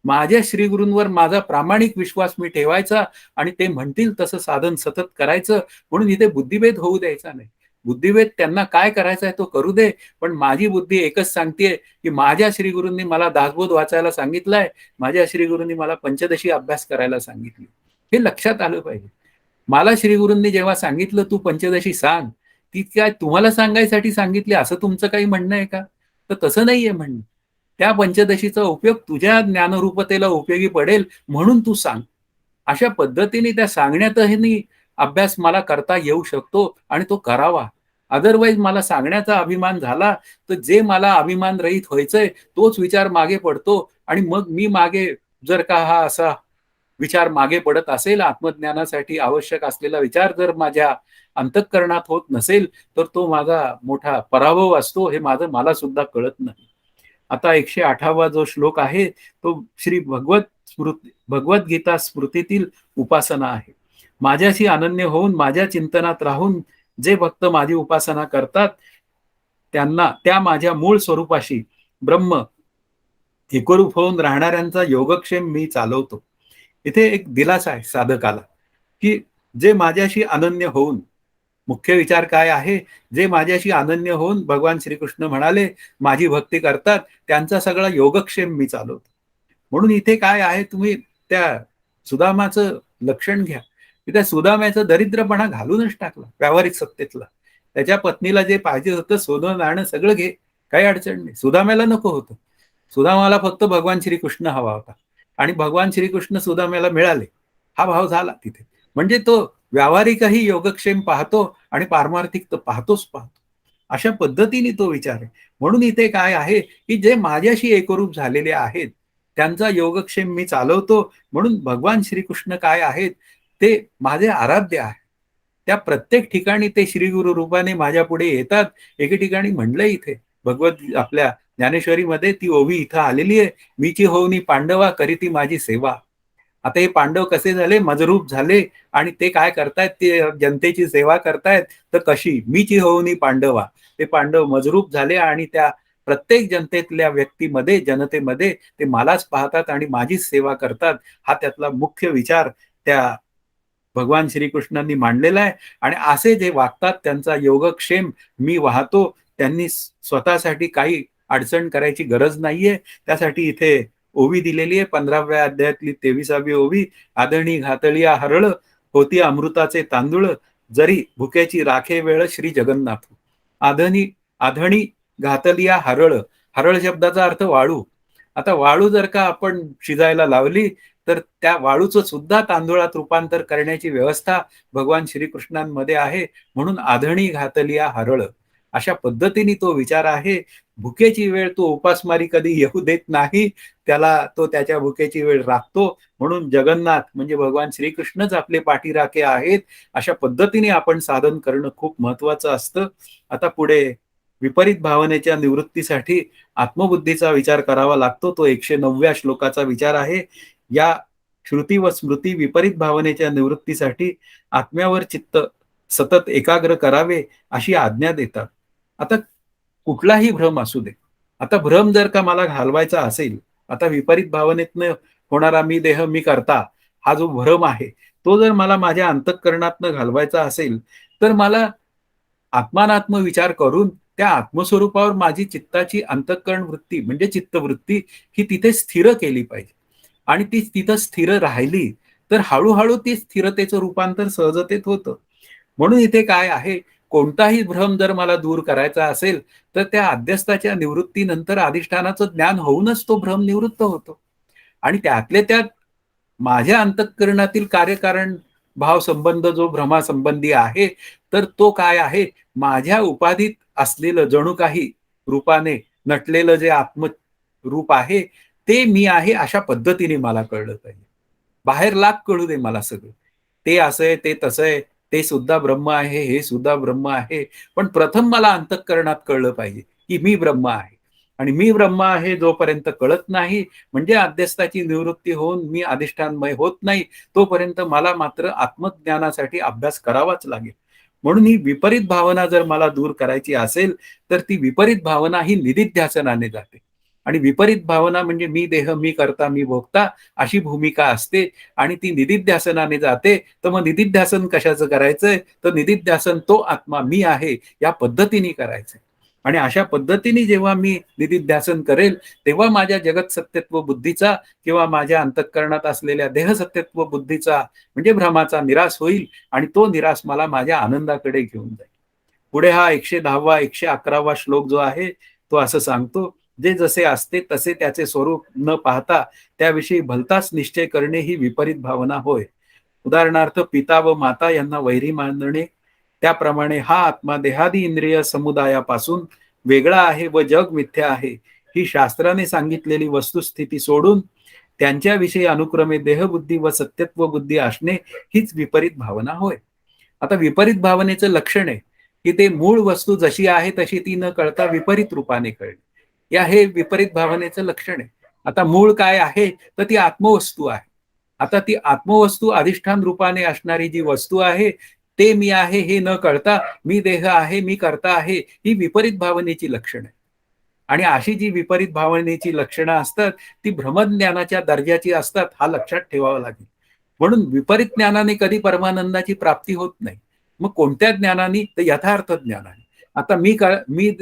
माझ्या श्रीगुरूंवर माझा प्रामाणिक विश्वास मी ठेवायचा आणि ते म्हणतील तसं साधन सतत करायचं. म्हणून इथे बुद्धिभेद होऊ द्यायचा नाही. बुद्धिभेद त्यांना काय करायचा आहे तो करू दे, पण माझी बुद्धी एकच सांगतेय, की माझ्या श्रीगुरूंनी मला दासबोध वाचायला सांगितलंय, माझ्या श्रीगुरूंनी मला पंचदशी अभ्यास करायला सांगितली. हे लक्षात आलं पाहिजे. मला श्रीगुरूंनी जेव्हा सांगितलं तू पंचदशी सांग, ती काय तुम्हाला सांगायसाठी सांगितली असं तुमचं काही म्हणणं आहे का? तर तसं नाहीये म्हणणं. त्या पंचदशीचा उपयोग तुझ्या ज्ञानरूपतेला उपयोगी पडेल म्हणून तू सांग. अशा पद्धतीने त्या सांगण्यातही अभ्यास मला करता येऊ शकतो आणि तो करावा. अदरवाईज मला सांगण्याचा अभिमान झाला, तर जे मला अभिमान रहित व्हायचंय तोच विचार मागे पडतो आणि मग मी मागे जर का हा असा विचार मागे पडत असेल, आत्मज्ञानासाठी आवश्यक असलेला विचार जर माझ्या अंतःकरणात होत नसेल, तर तो माझा मोठा पराभव असतो, हे माझं मला सुद्धा कळत नाही. आता 108वा जो श्लोक आहे, तो श्री भगवद्गीता स्मृतीतील उपासना आहे. माझ्याशी अनन्य होऊन, माझ्या चिंतनात राहून जे भक्त माझी उपासना करतात, त्यांना त्या माझ्या मूळ स्वरूपाशी ब्रह्म एकरूप होऊन राहणाऱ्यांचा योगक्षेम मी चालवतो. इथे एक दिलासा आहे साधकाला, की जे माझ्याशी अनन्य होऊन मुख्य विचार काय आहे, जे माझ्याशी अनन्य होऊन भगवान श्रीकृष्ण म्हणाले, माझी भक्ती करतात, त्यांचा सगळा योगक्षेम मी चालवतो. म्हणून इथे काय आहे, तुम्ही त्या सुदामाचं लक्षण घ्या. की त्या सुदाम्याचा दरिद्रपणा घालूनच टाकला व्यावहारिक सत्तेतला. त्याच्या पत्नीला जे पाहिजे होतं सोनं नाणं सगळं घे, काही अडचण नाही. सुदाम्याला नको होतं. सुदामाला फक्त भगवान श्रीकृष्ण हवा होता आणि भगवान श्रीकृष्ण सुदाम्याला मिळाले. हा भाव झाला तिथे. म्हणजे तो व्यावहारिकही योगक्षेम पाहतो आणि पारमार्थिक तर पाहतो. अशा पद्धतीने तो विचार आहे. म्हणून इथे काय आहे, की जे माझ्याशी एकरूप झालेले आहेत, त्यांचा योगक्षेम मी चालवतो. म्हणून भगवान श्रीकृष्ण काय आहेत, ते माझे आराध्य आहे. त्या प्रत्येक ठिकाणी ते श्रीगुरु रूपाने माझ्या पुढे येतात. एके ठिकाणी म्हणलंय इथे आपल्या ज्ञानेश्वरीमध्ये ती ओवी इथं आलेली आहे. मीची होऊनी पांडवा करीती माझी सेवा. आता हे पांडव कसे झाले, मजरूप झाले आणि ते काय करतायत, ते जनतेची सेवा करतायत. तर कशी, मीची होऊनी पांडवा. ते पांडव मजरूप झाले आणि त्या प्रत्येक जनतेतल्या व्यक्तीमध्ये, जनतेमध्ये ते मलाच पाहतात आणि माझीच सेवा करतात. हा त्यातला मुख्य विचार त्या भगवान श्रीकृष्णांनी मांडलेला आहे. आणि असे जे वागतात त्यांचा योगक्षेम मी वाहतो. त्यांनी स्वतःसाठी काही अडचण करायची गरज नाहीये. त्यासाठी इथे ओवी दिलेली आहे 15व्या अध्यायातली 23वी ओवी. आदणी घातलिया हरळ होती अमृताचे तांदूळ, जरी भुकेची राखे वेळ श्री जगन्नाथ. आधणी घातलिया हरळ. हरळ शब्दाचा अर्थ वाळू. आता वाळू जर का आपण शिजायला लावली, तर त्या वाळूचं सुद्धा तांदूळात रूपांतर करण्याची व्यवस्था भगवान श्रीकृष्णांमध्ये आहे. म्हणून आधणी घातलिया हरळ. अशा पद्धतीने तो विचार आहे. भुकेची वेळ तो उपासमारी कधी येऊ देत नाही. तो त्याच्या भुकेची वेळ राखतो. म्हणून जगन्नाथ म्हणजे भगवान श्रीकृष्णच आपले पाठीराखे आहेत. अशा पद्धतीने आपण साधन करणं खूप महत्वाचं असतं. आता पुढे विपरीत भावनेच्या निवृत्तीसाठी आत्मबुद्धीचा विचार करावा लागतो. तो 109व्या श्लोकाचा विचार आहे. या श्रुती व स्मृती विपरीत भावनेच्या निवृत्तीसाठी आत्म्यावर चित्त सतत एकाग्र करावे अशी आज्ञा देतात. आता कुठलाही भ्रम असू दे. आता भ्रम जर का मला घालवायचा असेल, आता विपरीत भावनेतनं होणारा मी देह मी करता हा जो भ्रम आहे, तो जर मला माझ्या अंतःकरणातनं घालवायचा असेल, तर मला आत्मानात्म विचार करून त्या आत्मस्वरूपावर माझी चित्ताची अंतःकरण वृत्ती म्हणजे चित्तवृत्ती ही तिथे स्थिर केली पाहिजे. आणि ती तिथं स्थिर राहिली तर हळूहळू ती स्थिरतेचं रूपांतर सहजतेत होतं. म्हणून इथे काय आहे, कोणताही भ्रम जर मला दूर करायचा असेल, तर त्या अध्यस्थाच्या निवृत्तीनंतर अधिष्ठानाचं ज्ञान होऊनच तो भ्रम निवृत्त होतो. आणि त्यातल्या त्यात माझ्या अंतःकरणातील कार्यकारण भाव संबंध जो भ्रमासंबंधी आहे, तर तो काय आहे? माझ्या उपाधीत असलेलं जणू काही रूपाने नटलेलं जे आत्मरूप आहे, ते मी आहे अशा पद्धतीने मला कळलं पाहिजे. बाहेर लाख कळू दे मला सगळं. ते असं आहे, ते तसं आहे, ते सुद्धा ब्रह्म आहे, हे सुद्धा ब्रह्म आहे. पण प्रथम मला अंतःकरणात कळलं पाहिजे, की मी ब्रह्म आहे. आणि मी ब्रह्म आहे जोपर्यंत कळत नाही, म्हणजे अध्यस्थाची निवृत्ती होऊन मी अधिष्ठानमय होत नाही, तोपर्यंत मला मात्र आत्मज्ञानासाठी अभ्यास करावाच लागेल. म्हणून ही विपरीत भावना जर मला दूर करायची असेल, तर ती विपरीत भावना ही निदिध्यासनाने जाते. आणि विपरीत भावना म्हणजे मी देह, मी करता, मी भोगता अशी भूमिका असते आणि ती निदिध्यासनाने जाते. तर मग निदिध्यासन कशाचं करायचंय? तर निदिध्यासन तो आत्मा मी आहे या पद्धतीने करायचंय. आणि अशा पद्धतीने जेव्हा मी निदिध्यासन करेल, तेव्हा माझ्या जगत सत्यत्व बुद्धीचा किंवा माझ्या अंतःकरणात असलेल्या देह सत्यत्व बुद्धीचा म्हणजे भ्रमाचा निराश होईल आणि तो निराश मला माझ्या आनंदाकडे घेऊन जाईल. पुढे हा 110वा 111वा श्लोक जो आहे तो असं सांगतो, जे जसे असते तसे त्याचे स्वरूप न पाहता त्याविषयी भलताच निश्चय करणे ही विपरीत भावना होय. उदाहरणार्थ पिता व माता यांना वैरी मानणे, त्याप्रमाणे हा आत्मा देहादी इंद्रिय समुदायापासून वेगळा आहे व जग मिथ्या आहे ही शास्त्राने सांगितलेली वस्तुस्थिती सोडून त्यांच्याविषयी अनुक्रमे देहबुद्धी व सत्यत्व बुद्धी असणे हीच विपरीत भावना होय. आता विपरीत भावनेचं लक्षण आहे की ते मूळ वस्तू जशी आहे तशी ती न कळता विपरीत रूपाने कळणे. या हे विपरीत भावनेचं लक्षण आहे. आता मूळ काय आहे? तर ती आत्मवस्तू आहे. आता ती आत्मवस्तू अधिष्ठान रूपाने असणारी जी वस्तू आहे, ते मी आहे हे न कळता मी देह आहे, मी कर्ता आहे ही विपरीत भावनेची लक्षणं आहे. आणि अशी जी विपरीत भावनेची लक्षणं असतात, ती भ्रमज्ञानाच्या दर्जाची असतात, हा लक्षात ठेवावा लागेल. म्हणून विपरीत ज्ञानाने कधी परमानंदाची प्राप्ती होत नाही. मग कोणत्या ज्ञानाने? तर यथार्थ ज्ञानाने. आता मी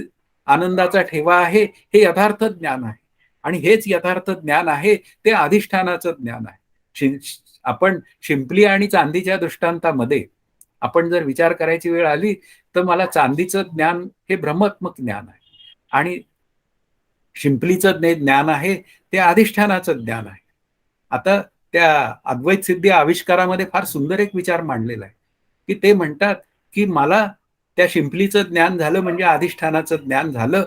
आनंदाचा ठेवा आहे, हे यथार्थ ज्ञान आहे. आणि हेच यथार्थ ज्ञान आहे, ते अधिष्ठानाचं ज्ञान आहे. आपण शिंपली आणि चांदीच्या दृष्टांतामध्ये आपण जर विचार करायची वेळ आली, तर मला चांदीचं ज्ञान हे भ्रमात्मक ज्ञान आहे. आणि शिंपलीचं ज्ञान आहे ते अधिष्ठानाचं ज्ञान आहे. आता त्या अद्वैत सिद्धी आविष्कारामध्ये फार सुंदर एक विचार मांडलेला आहे, की ते म्हणतात, की मला त्या शिंपलीचं ज्ञान झालं म्हणजे अधिष्ठानाचं ज्ञान झालं,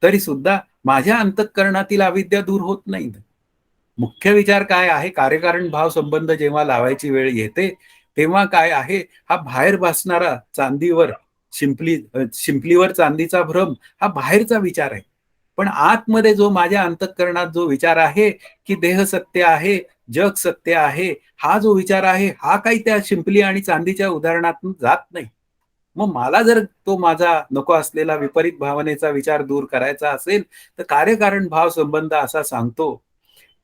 तरी सुद्धा माझ्या अंतःकरणातील अविद्या दूर होत नाही. मुख्य विचार काय आहे? कार्यकारण भाव संबंध जेव्हा लावायची वेळ येते, तेव्हा काय आहे? हा बाहेर भासणारा चांदीवर शिंपलीवर चांदीचा भ्रम हा बाहेरचा विचार आहे. पण आतमध्ये जो माझ्या अंतःकरणात जो विचार आहे, की देह सत्य आहे, जग सत्य आहे, हा जो विचार आहे, हा काही त्या शिंपली आणि चांदीच्या उदाहरणातून जात नाही. मग मला जर तो माझा नको असलेला विपरीत भावनेचा विचार दूर करायचा असेल, तर कार्यकारण भाव संबंध असा सांगतो,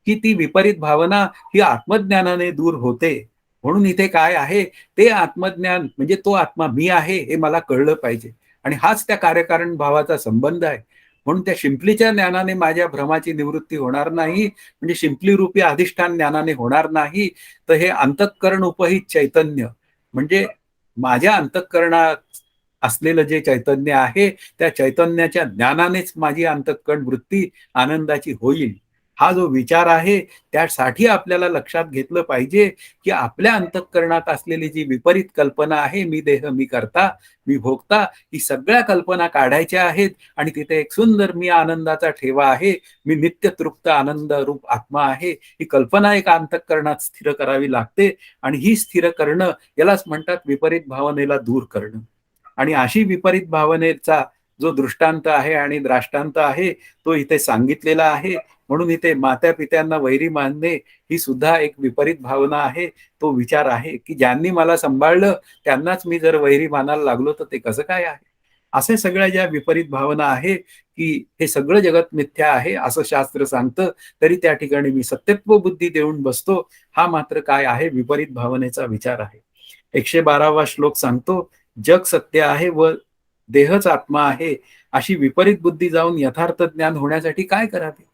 की ती विपरीत भावना ही आत्मज्ञानाने दूर होते. म्हणून इथे काय आहे? ते आत्मज्ञान म्हणजे तो आत्मा मी आहे हे मला कळलं पाहिजे. आणि हाच त्या कार्यकारण भावाचा संबंध आहे. म्हणून त्या शिंपलीच्या ज्ञानाने माझ्या भ्रमाची निवृत्ती होणार नाही, म्हणजे शिंपली रूपी अधिष्ठान ज्ञानाने होणार नाही. तर हे अंतःकरण उपहित चैतन्य म्हणजे माझ्या अंतःकरणात असलेलं जे चैतन्य आहे, त्या चैतन्याच्या ज्ञानानेच माझी अंतःकरण वृत्ती आनंदाची होईल. हा जो विचार आहे, त्यासाठी आपल्याला लक्षात घेतलं पाहिजे, की आपल्या अंतःकरणात असलेली जी विपरीत कल्पना आहे, मी देह, मी कर्ता, मी भोगता, ही सगळ्या कल्पना काढायच्या आहेत आणि तिथे एक सुंदर मी आनंदाचा ठेवा आहे, मी नित्य तृप्त आनंद रूप आत्मा आहे. ही कल्पना एक अंतःकरणात स्थिर करावी लागते आणि ही स्थिर करणं यालाच म्हणतात विपरीत भावनेला दूर करणं. आणि अशी विपरीत भावनेचा जो दृष्टांत आहे आणि द्राष्टांत आहे, तो इथे सांगितलेला आहे. म्हणून इथे मात्या पित्यांना वैरी मानणे ही सुद्धा एक विपरीत भावना आहे. तो विचार आहे, की ज्यांनी मला सांभाळलं त्यांनाच मी जर वैरी मानायला लागलो तर ते कसं काय आहे? असे सगळ्या ज्या विपरीत भावना आहे, की हे सगळं जगत मिथ्या आहे असं शास्त्र सांगतं, तरी त्या ठिकाणी मी सत्यत्व बुद्धी देऊन बसतो. हा मात्र काय आहे? विपरीत भावनेचा विचार आहे. 112वा श्लोक सांगतो, जग सत्य आहे व देहच आत्मा आहे, अशी विपरीत बुद्धी जाऊन यथार्थ ज्ञान होण्यासाठी काय करावे?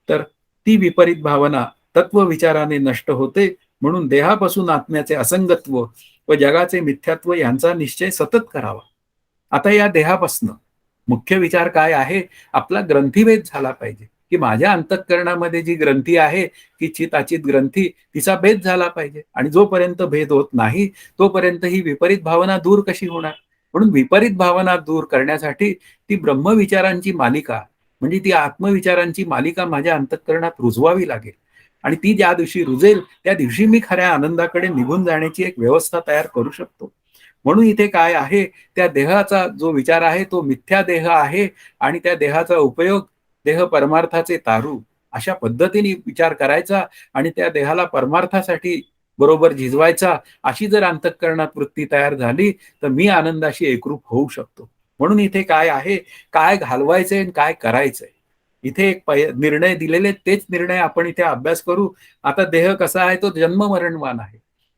तर ती विपरीत भावना तत्वविचाराने नष्ट होते. म्हणून देहापासून आत्म्याचे असंगत्व व जगाचे मिथ्यात्व यांचा निश्चय सतत करावा. आता या देहापासनं मुख्य विचार काय आहे, आपला ग्रंथीभेद झाला पाहिजे, की माझ्या अंतःकरणामध्ये जी ग्रंथी आहे, की चित-अचित ग्रंथी, तिचा भेद झाला पाहिजे आणि जोपर्यंत भेद होत नाही, तोपर्यंत ही विपरीत भावना दूर कशी होणार? म्हणून विपरीत भावना दूर करण्यासाठी ती ब्रह्मविचारांची मालिका, म्हणजे ती आत्मविचारांची मालिका माझ्या अंतःकरणात रुजवावी लागेल आणि ती ज्या दिवशी रुजेल, त्या दिवशी मी खऱ्या आनंदाकडे निघून जाण्याची एक व्यवस्था तयार करू शकतो. म्हणून इथे काय आहे, त्या देहाचा जो विचार आहे तो मिथ्या देह आहे आणि त्या देहाचा उपयोग देह परमार्थाचे तारू अशा पद्धतीने विचार करायचा आणि त्या देहाला परमार्थासाठी बरोबर झिजवायचा, अशी जर अंतःकरणात वृत्ती तयार झाली तर मी आनंदाशी एकरूप होऊ शकतो. म्हणून इथे काय आहे, काय घालवायचंय आणि काय करायचंय, इथे एक निर्णय दिलेले तेच निर्णय आपण इथे अभ्यास करू. आता देह कसा आहे, तो जन्म मरणवान आहे.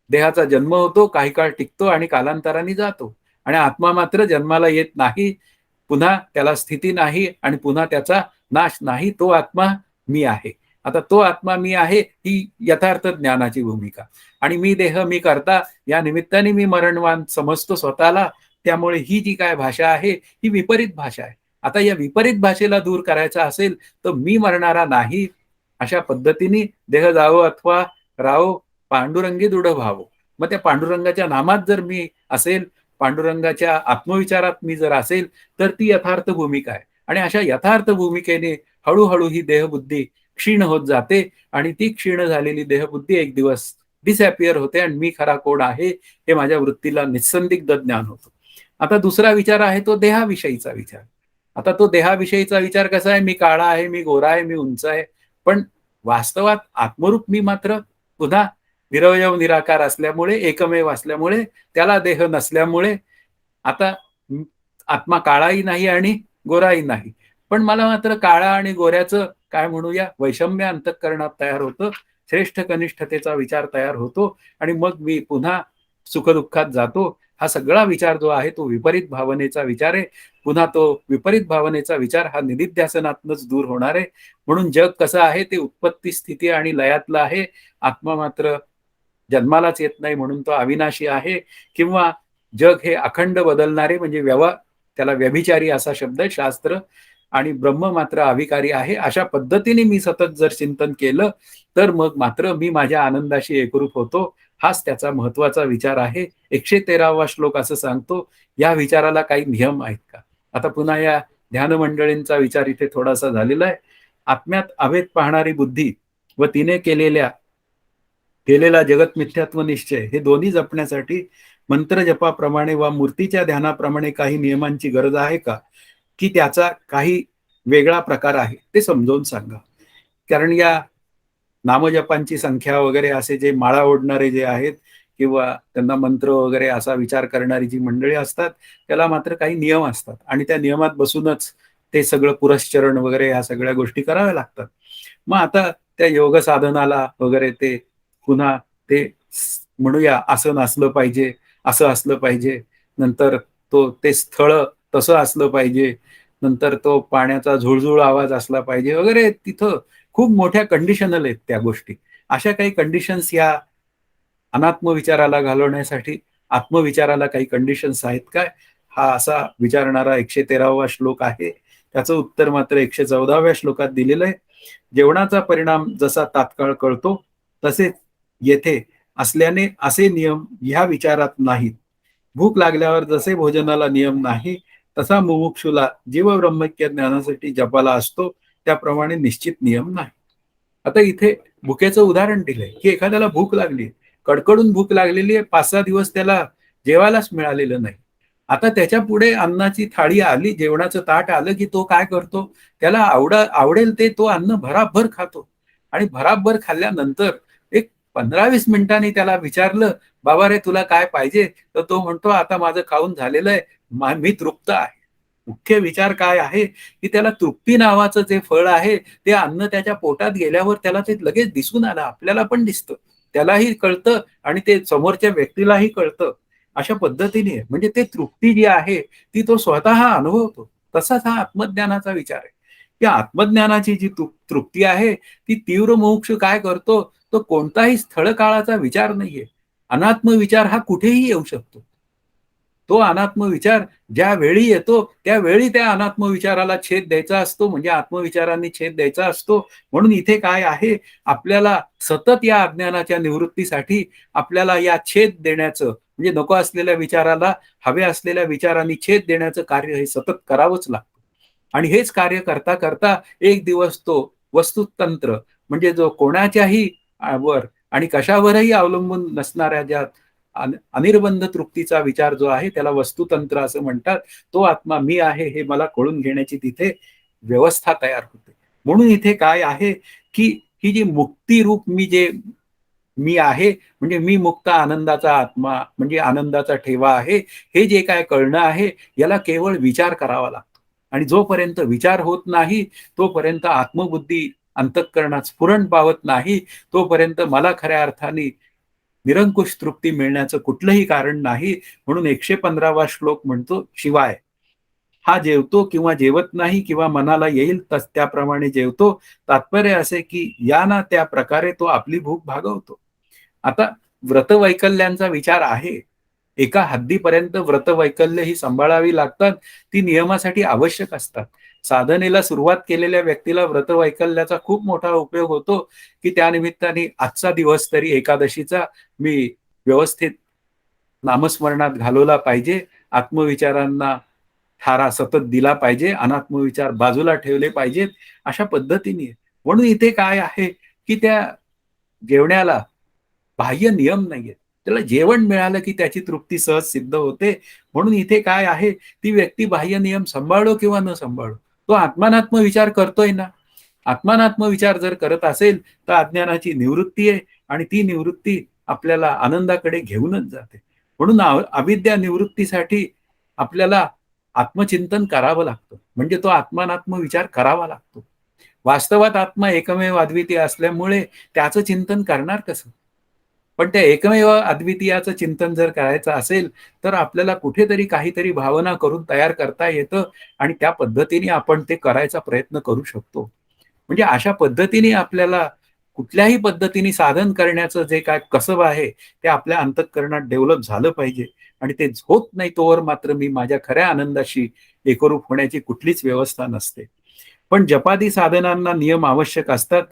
देहाचा जन्म होतो, काही काळ टिकतो आणि कालांतराने जातो आणि आत्मा मात्र जन्माला येत नाही, पुन्हा त्याला स्थिती नाही आणि पुन्हा त्याचा नाश नाही. तो आत्मा मी आहे. आता तो आत्मा मी आहे ही यथार्थ ज्ञानाची भूमिका आणि मी देह मी करता या निमित्ताने मी मरणवान समजतो स्वतःला. त्यामुळे ही जी काय भाषा आहे ही विपरीत भाषा आहे. आता या विपरीत भाषेला दूर करायचा असेल तर मी मरणारा नाही अशा पद्धतीने देह जावो अथवा राहो पांडुरंगी दृढ व्हावो. मग त्या पांडुरंगाच्या नामात जर मी असेल, पांडुरंगाच्या आत्मविचारात मी जर असेल, तर ती यथार्थ भूमिका आहे आणि अशा यथार्थ भूमिकेने हळूहळू ही देहबुद्धी क्षीण होत जाते आणि ती क्षीण झालेली देहबुद्धी एक दिवस डिसअपिअर होते आणि मी खरा कोण आहे हे माझ्या वृत्तीला निस्संदिग्ध ज्ञान होतं. आता दुसरा विचार आहे तो देहाविषयीचा विचार. आता तो देहाविषयीचा विचार कसा आहे, मी काळा आहे, मी गोरा आहे, मी उंच आहे, पण वास्तवात आत्मरूप मी मात्र पुन्हा निरवयव निराकार असल्यामुळे, एकमेव असल्यामुळे, त्याला देह नसल्यामुळे आता आत्मा काळाही नाही आणि गोराही नाही. पण मला मात्र काळा आणि गोऱ्याचं काय म्हणूया वैषम्य अंतःकरणात तयार होतं. श्रेष्ठ कनिष्ठतेचा विचार तयार होतो आणि मग मी पुन्हा सुखदुःखात जातो. हा सगळा विचार जो आहे तो विपरीत भावनेचा विचार आहे. पुन्हा तो विपरीत भावनेचा विचार हा निदिध्यासनातनच दूर होणार आहे. म्हणून जग कसं आहे ते उत्पत्ती, स्थिती आणि लयातलं आहे. आत्मा मात्र जन्मालाच येत नाही म्हणून तो अविनाशी आहे. किंवा जग हे अखंड बदलणारे म्हणजे त्याला व्यभिचारी असा शब्द आहे शास्त्र आणि ब्रह्म मात्र अविकारी आहे. अशा पद्धतीने मी सतत जर चिंतन केलं तर मग मात्र मी माझ्या आनंदाशी एकरूप होतो. हाच त्याचा महत्वाचा विचार आहे. 113वा श्लोक असं सांगतो. या विचाराला काही नियम आहेत का? आता पुन्हा या ध्यान मंडळींचा विचार इथे थोडासा झालेला आहे. आत्म्यात अभेद पाहणारी बुद्धी व तिने केलेला जगत मिथ्यात्व निश्चय हे दोन्ही जपण्यासाठी मंत्र जपाप्रमाणे वा मूर्तीच्या ध्यानाप्रमाणे काही नियमांची गरज आहे का, की त्याचा काही वेगळा प्रकार आहे ते समजावून सांगा. कारण या नामजपांची संख्या वगैरे असे जे माळा ओढणारे जे आहेत किंवा त्यांना मंत्र वगैरे असा विचार करणारी जी मंडळी असतात त्याला मात्र काही नियम असतात आणि त्या नियमात बसूनच ते सगळं पुरस्चरण वगैरे ह्या सगळ्या गोष्टी कराव्या लागतात. मग आता त्या योग साधनाला वगैरे ते पुन्हा ते म्हणूया आसन असलं पाहिजे, असं असलं पाहिजे, नंतर ते स्थळ तसं असलं पाहिजे, नंतर तो पाण्याचा झुळझुळ आवाज असला पाहिजे वगैरे. तिथं खूप मोठ्या कंडिशनल आहेत त्या गोष्टी. अशा काही कंडिशन्स या अनात्म विचाराला घालवण्यासाठी आत्मविचाराला काही कंडिशन्स आहेत काय, हा असा विचारणारा 113वा श्लोक आहे. त्याचं उत्तर मात्र 114व्या श्लोकात दिलेलं आहे. जेवणाचा परिणाम जसा तात्काळ कळतो तसेच येथे असल्याने असे नियम ह्या विचारात नाहीत. भूक लागल्यावर जसे भोजनाला नियम नाही तसा मुमुक्षुला जीव ब्रह्मैक्य ज्ञानासाठी जपाला असतो त्याप्रमाणे निश्चित नियम नाही. आता इथे भुकेचं उदाहरण दिलंय की एखाद्याला भूक लागली, कडकडून भूक लागलेली आहे, 5-6 दिवस त्याला जेवायलाच मिळालेलं नाही. आता त्याच्या पुढे अन्नाची थाळी आली, जेवणाचं ताट आलं की तो काय करतो, त्याला आवडेल ते तो अन्न भराभर खातो आणि भराभर खाल्ल्यानंतर एक 15-20 मिनिटांनी त्याला विचारलं, बाबा रे तुला काय पाहिजे, तर तो म्हणतो आता माझं खाऊन झालेलं आहे, मी तृप्त आहे. मुख्य विचार काय आहे की त्याला तृप्ती नावाचं जे फळ आहे ते अन्न त्याच्या पोटात गेल्यावर त्याला ते लगेच दिसून आलं, आपल्याला पण दिसतं, त्यालाही कळतं आणि ते समोरच्या व्यक्तीलाही कळतं. अशा पद्धतीने म्हणजे ते तृप्ती जी आहे ती तो स्वतः अनुभवतो. तसाच हा आत्मज्ञानाचा विचार आहे की आत्मज्ञानाची जी तृप्ती आहे ती तीव्र मोक्ष काय करतो, तो कोणताही स्थळ काळाचा विचार नाहीये. अनात्म विचार हा कुठेही येऊ शकतो. तो अनात्म विचार ज्यावेळी येतो त्यावेळी त्या अनात्म विचाराला छेद द्यायचा असतो, म्हणजे आत्मविचारांनी छेद द्यायचा असतो. म्हणून इथे काय आहे, आपल्याला सतत या अज्ञानाच्या निवृत्तीसाठी आपल्याला या छेद देण्याचं, म्हणजे नको असलेल्या विचाराला हव्या असलेल्या विचारांनी छेद देण्याचं कार्य हे सतत करावंच लागतं. आणि हेच कार्य करता करता एक दिवस तो वस्तुतंत्र, म्हणजे जो कोणाच्याही वर आणि कशावरही अवलंबून नसणाऱ्या ज्या अनिर्बंध तृप्तीचा विचार जो आहे त्याला वस्तुतंत्र असं म्हणतात. तो आत्मा मी आहे हे मला कळून घेण्याची तिथे व्यवस्था तयार होते. म्हणून इथे काय आहे, की ही जी मुक्तीरूप मी आहे, म्हणजे मी मुक्त आनंदाचा आत्मा, म्हणजे आनंदाचा ठेवा आहे, हे जे काय कळणं आहे याला केवळ विचार करावा लागतो. आणि जोपर्यंत विचार होत नाही तोपर्यंत आत्मबुद्धी अंतःकरणात स्फुरण पावत नाही, तोपर्यंत मला खऱ्या अर्थाने निरंकुश तृप्ती मिळण्याचं कुठलंही कारण नाही. म्हणून 115वा श्लोक म्हणतो, शिवाय हा जेवतो किंवा जेवत नाही किंवा मनाला येईल त्याप्रमाणे जेवतो. तात्पर्य असे की या ना त्या प्रकारे तो आपली भूक भागवतो. आता व्रतवैकल्यांचा विचार आहे. एका हद्दीपर्यंत व्रतवैकल्य ही सांभाळावी लागतात. ती नियमासाठी आवश्यक असतात. साधनेला सुरुवात केलेल्या व्यक्तीला व्रतवैकल्याचा खूप मोठा उपयोग होतो, की त्यानिमित्ताने आजचा दिवस तरी एकादशीचा मी व्यवस्थित नामस्मरणात घालवला पाहिजे. आत्मविचारांना थारा सतत दिला पाहिजे. अनात्मविचार बाजूला ठेवले पाहिजेत. अशा पद्धतीने. म्हणून इथे काय आहे, की त्या जेवण्याला बाह्य नियम नाहीयेत. त्याला जेवण मिळालं की त्याची तृप्ती सहज सिद्ध होते. म्हणून इथे काय आहे, ती व्यक्ती बाह्य नियम सांभाळो किंवा न सांभाळो, तो आत्मानात्म विचार करतोय ना. आत्मानात्म विचार जर करत असेल तर अज्ञानाची निवृत्ती आहे आणि ती निवृत्ती आपल्याला आनंदाकडे घेऊनच जाते. म्हणून अविद्या निवृत्तीसाठी आपल्याला आत्मचिंतन करावं लागतं. म्हणजे तो आत्मानात्म विचार करावा लागतो. वास्तवात आत्मा एकमेव अद्वितीय असल्यामुळे त्याचं चिंतन करणार कसं? पण त्या एकमेव अद्वितीयाचं चिंतन जर करायचं असेल तर आपल्याला कुठेतरी काहीतरी भावना करून तयार करता येतं आणि त्या पद्धतीने आपण ते करायचा प्रयत्न करू शकतो. म्हणजे अशा पद्धतीने आपल्याला कुठल्याही पद्धतीने साधन करण्याचं जे काय कसब आहे ते आपल्या अंतःकरणात डेव्हलप झालं पाहिजे. आणि ते होत नाही तोवर मात्र मी माझ्या खऱ्या आनंदाशी एकरूप होण्याची कुठलीच व्यवस्था नसते. पण जपादी साधनांना नियम आवश्यक असतात.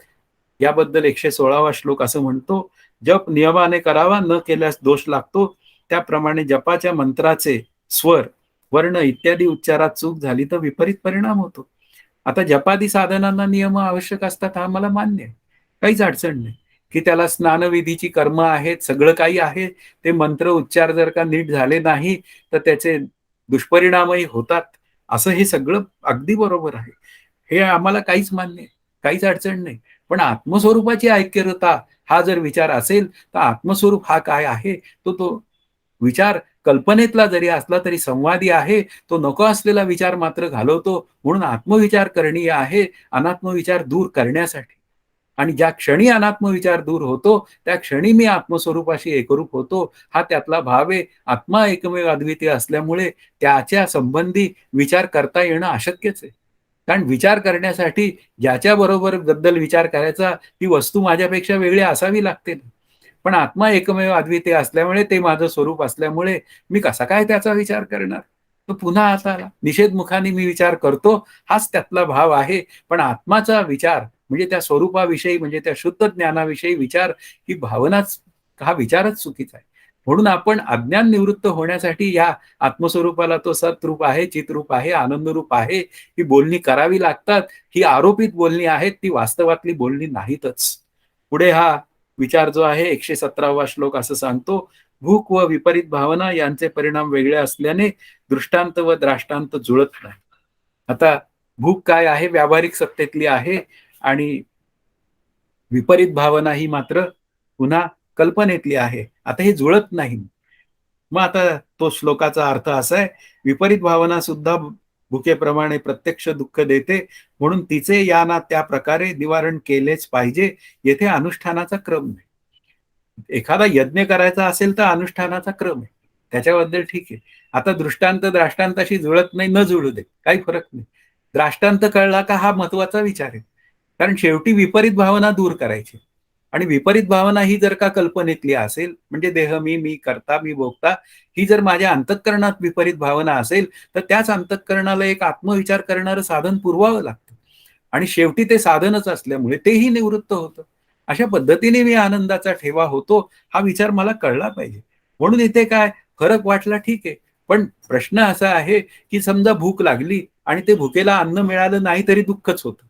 याबद्दल 116वा श्लोक असं म्हणतो, जप नियमाने करावा, न केल्यास दोष लागतो. त्याप्रमाणे जपाच्या मंत्राचे स्वर, वर्ण इत्यादी उच्चारात चूक झाली तर विपरीत परिणाम होतो. आता जपादी साधनांना नियम आवश्यक असतात, हा मला मान्य आहे. काहीच अडचण नाही, की त्याला स्नानविधीची कर्म आहेत, सगळं काही आहे. ते मंत्र उच्चार जर का नीट झाले नाही तर त्याचे दुष्परिणामही होतात. असं हे सगळं अगदी बरोबर आहे. हे आम्हाला काहीच मान्य आहे, काहीच अडचण नाही. पण आत्मस्वरूपाची ऐक्यता हा जर विचार असेल तर आत्मस्वरूप हा काय आहे, तो विचार कल्पनेतला जरी असला तरी संवादी आहे. तो नको असलेला विचार मात्र घालवतो. म्हणून आत्मविचार करणीय आहे, अनात्मविचार दूर करण्यासाठी. आणि ज्या क्षणी अनात्मविचार दूर होतो त्या क्षणी मी आत्मस्वरूपाशी एकरूप होतो. हा त्यातला भाव आहे. आत्मा एकमेव अद्वितीय असल्यामुळे त्याच्या संबंधी विचार करता येणं अशक्यच आहे. कारण विचार करण्यासाठी ज्याच्या बरोबर बद्दल विचार करायचा ती वस्तू माझ्यापेक्षा वेगळी असावी लागते. पण आत्मा एकमेव अद्वितीय असल्यामुळे, ते माझं स्वरूप असल्यामुळे मी कसा काय त्याचा विचार करणार? तो पुन्हा असा निषेधमुखाने मी विचार करतो, हाच त्यातला भाव आहे. पण आत्माचा विचार म्हणजे त्या स्वरूपाविषयी, म्हणजे त्या शुद्ध ज्ञानाविषयी विचार, ही भावनाच, हा विचारच चुकीचा आहे. म्हणून आपण अज्ञान निवृत्त होण्यासाठी या आत्मस्वरूपाला, तो सतरूप आहे, चितरूप आहे, आनंदरूप आहे, ही बोलणी करावी लागतात. ही आरोपित बोलणी आहेत, ती वास्तवातली बोलणी नाहीतच. पुढे हा विचार जो आहे 117वा श्लोक असं सांगतो, भूक व विपरीत भावना यांचे परिणाम वेगळे असल्याने दृष्टांत व द्राष्टांत जुळत नाही. आता भूक काय आहे, व्यावहारिक सत्तेतली आहे, आणि विपरीत भावना ही मात्र पुन्हा कल्पनेतली आहे. आता हे जुळत नाही. मग आता तो श्लोकाचा अर्थ असा आहे, विपरीत भावना सुद्धा भुकेप्रमाणे प्रत्यक्ष दुःख देते, म्हणून तिचे या ना त्या प्रकारे निवारण केलेच पाहिजे. येथे अनुष्ठानाचा क्रम नाही. एखादा यज्ञ करायचा असेल तर अनुष्ठानाचा क्रम आहे, त्याच्याबद्दल ठीक आहे. आता दृष्टांत द्राष्टांताशी जुळत नाही, न जुळू दे, काही फरक नाही. द्राष्टांत कळला का हा महत्वाचा विचार आहे. कारण शेवटी विपरीत भावना दूर करायची. आणि विपरीत भावना ही जर का कल्पनेतली असेल, म्हणजे देह मी करता, मी भोगता, ही जर माझ्या अंतःकरणात विपरीत भावना असेल, तर त्याच अंतःकरणाला एक आत्मविचार करणारं साधन पुरवावं लागतं. आणि शेवटी ते साधनच असल्यामुळे तेही निवृत्त होतं. अशा पद्धतीने मी आनंदाचा ठेवा होतो, हा विचार मला कळला पाहिजे. म्हणून इथे काय फरक वाटला ठीक आहे. पण प्रश्न असा आहे, की समजा भूक लागली आणि ते भुकेला अन्न मिळालं नाही तरी दुःखच होतं.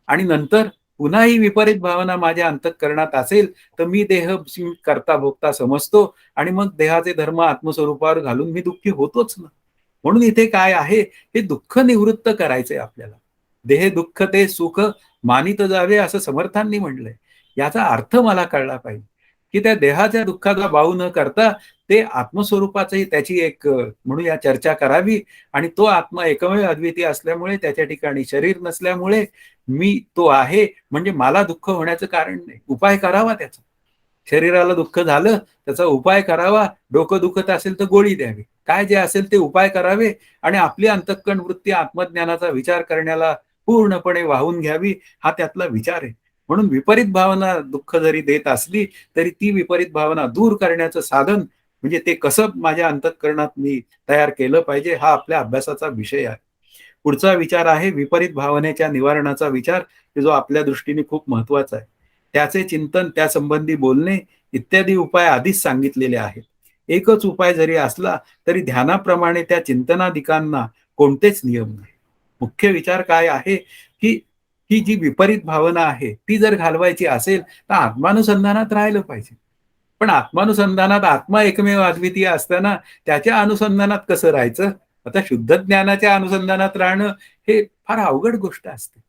आणि नंतर पुन्हा ही विपरीत भावना माझ्या अंतःकरणात असेल, तर मी देह करता भोगता समजतो आणि मग देहाचे धर्म आत्मस्वरूपावर घालून मी दुःखी होतोच ना. म्हणून इथे काय आहे, हे दुःख निवृत्त करायचंय आपल्याला. देह दुःख ते सुख मानित जावे असं समर्थांनी म्हटलंय. याचा अर्थ मला कळला पाहिजे, की त्या देहाच्या दुःखाला बाऊ न करता ते आत्मस्वरूपाचंही त्याची एक म्हणूया चर्चा करावी आणि तो आत्मा एकमेव अद्वितीय असल्यामुळे त्याच्या ठिकाणी शरीर नसल्यामुळे मी तो आहे म्हणजे मला दुःख होण्याचं कारण नाही. उपाय करावा त्याचा. शरीराला दुःख झालं, त्याचा उपाय करावा. डोकं दुखत असेल तर गोळी द्यावी. काय जे असेल ते उपाय करावे आणि आपली अंतःकरण वृत्ती आत्मज्ञानाचा विचार करण्याला पूर्णपणे वाहून घ्यावी, हा त्यातला विचार आहे. म्हणून विपरीत भावना दुःख जरी देत असली, तरी ती विपरीत भावना दूर करण्याचं साधन म्हणजे ते कसं माझ्या अंतःकरणात मी तयार केलं पाहिजे, हा आपल्या अभ्यासाचा विषय आहे. पुढचा विचार आहे विपरीत भावनेच्या निवारणाचा विचार, की जो आपल्या दृष्टीने खूप महत्वाचा आहे. त्याचे चिंतन, त्यासंबंधी बोलणे इत्यादी उपाय आधीच सांगितलेले आहेत. एकच उपाय जरी असला तरी ध्यानाप्रमाणे त्या चिंतनादिकांना कोणतेच नियम नाही. मुख्य विचार काय आहे, की ही जी विपरीत भावना आहे, ती जर घालवायची असेल तर आत्मानुसंधानात राहिलं पाहिजे. पण आत्मानुसंधानात आत्मा एकमेव अद्वितीय असताना त्याच्या अनुसंधानात कसं राहायचं? आता शुद्ध ज्ञानाच्या अनुसंधानात राहणं हे फार अवघड गोष्ट असते.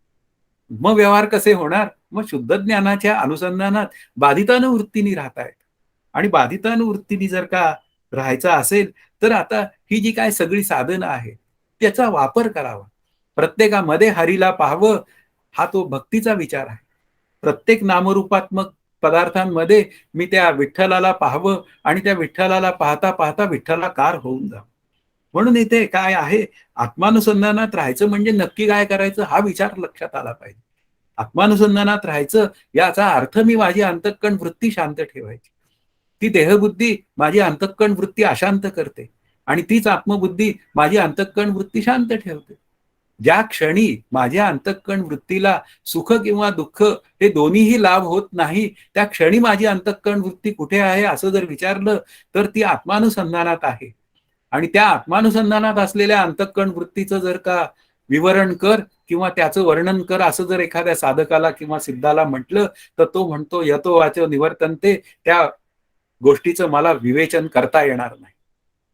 मग व्यवहार कसे होणार? मग शुद्ध ज्ञानाच्या अनुसंधानात बाधितानुवृत्तीने राहता येतं. आणि बाधितानुवृत्तीने जर का राहायचं असेल, तर आता ही जी काही सगळी साधनं आहेत, त्याचा वापर करावा. प्रत्येकामध्ये हरीला पाहावं, हा तो भक्तीचा विचार आहे. प्रत्येक नामरूपात्मक पदार्थांमध्ये मी त्या विठ्ठलाला पाहावं आणि त्या विठ्ठलाला पाहता पाहता विठ्ठलाकार होऊन जावं. म्हणून इथे काय आहे, आत्मानुसंधानात राहायचं म्हणजे नक्की काय करायचं हा विचार लक्षात आला पाहिजे. आत्मानुसंधानात राहायचं याचा अर्थ मी माझी अंतःकरण वृत्ती शांत ठेवायची. ती देहबुद्धी माझी अंतःकरण वृत्ती अशांत करते आणि तीच आत्मबुद्धी माझी अंतःकरण वृत्ती शांत ठेवते. ज्या क्षणी माझ्या अंतःकरण वृत्तीला सुख किंवा दुःख हे दोन्हीही लाभ होत नाही, त्या क्षणी माझी अंतःकरण वृत्ती कुठे आहे असं जर विचारलं, तर ती आत्मानुसंधानात आहे. आणि त्या आत्मानुसंधानात असलेल्या अंतःकरण वृत्तीचं जर का विवरण कर किंवा त्याचं वर्णन कर असं जर एखाद्या साधकाला किंवा सिद्धाला म्हटलं, तर तो म्हणतो यतो वाचो निवर्तन्ते, त्या गोष्टीचं मला विवेचन करता येणार नाही.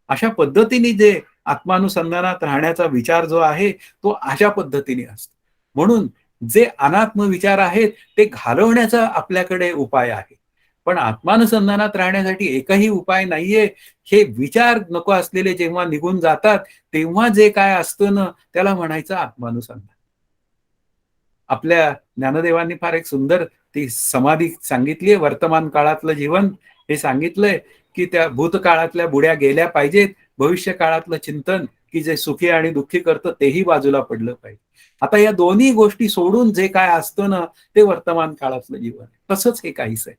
अशा पद्धतीने जे आत्मानुसंधानात राहण्याचा विचार जो आहे, तो अशा पद्धतीने असतो. म्हणून जे अनात्म विचार आहेत, ते घालवण्याचा आपल्याकडे उपाय आहे. पण आत्मानुसंधानात राहण्यासाठी एकही उपाय नाहीये. हे विचार नको असलेले जेव्हा निघून जातात, तेव्हा जे काय असतं ना, त्याला म्हणायचं आत्मानुसंधान. आपल्या ज्ञानदेवांनी फार एक सुंदर ती समाधी सांगितली आहे. वर्तमान काळातलं जीवन हे सांगितलंय, की त्या भूतकाळातल्या बुड्या गेल्या पाहिजेत. भविष्य काळातलं चिंतन, की जे सुखी आणि दुःखी करतं तेही बाजूला पडलं पाहिजे. आता या दोन्ही गोष्टी सोडून जे काय असतं ना, ते वर्तमान काळातलं जीवन आहे. तसंच हे काहीच आहे,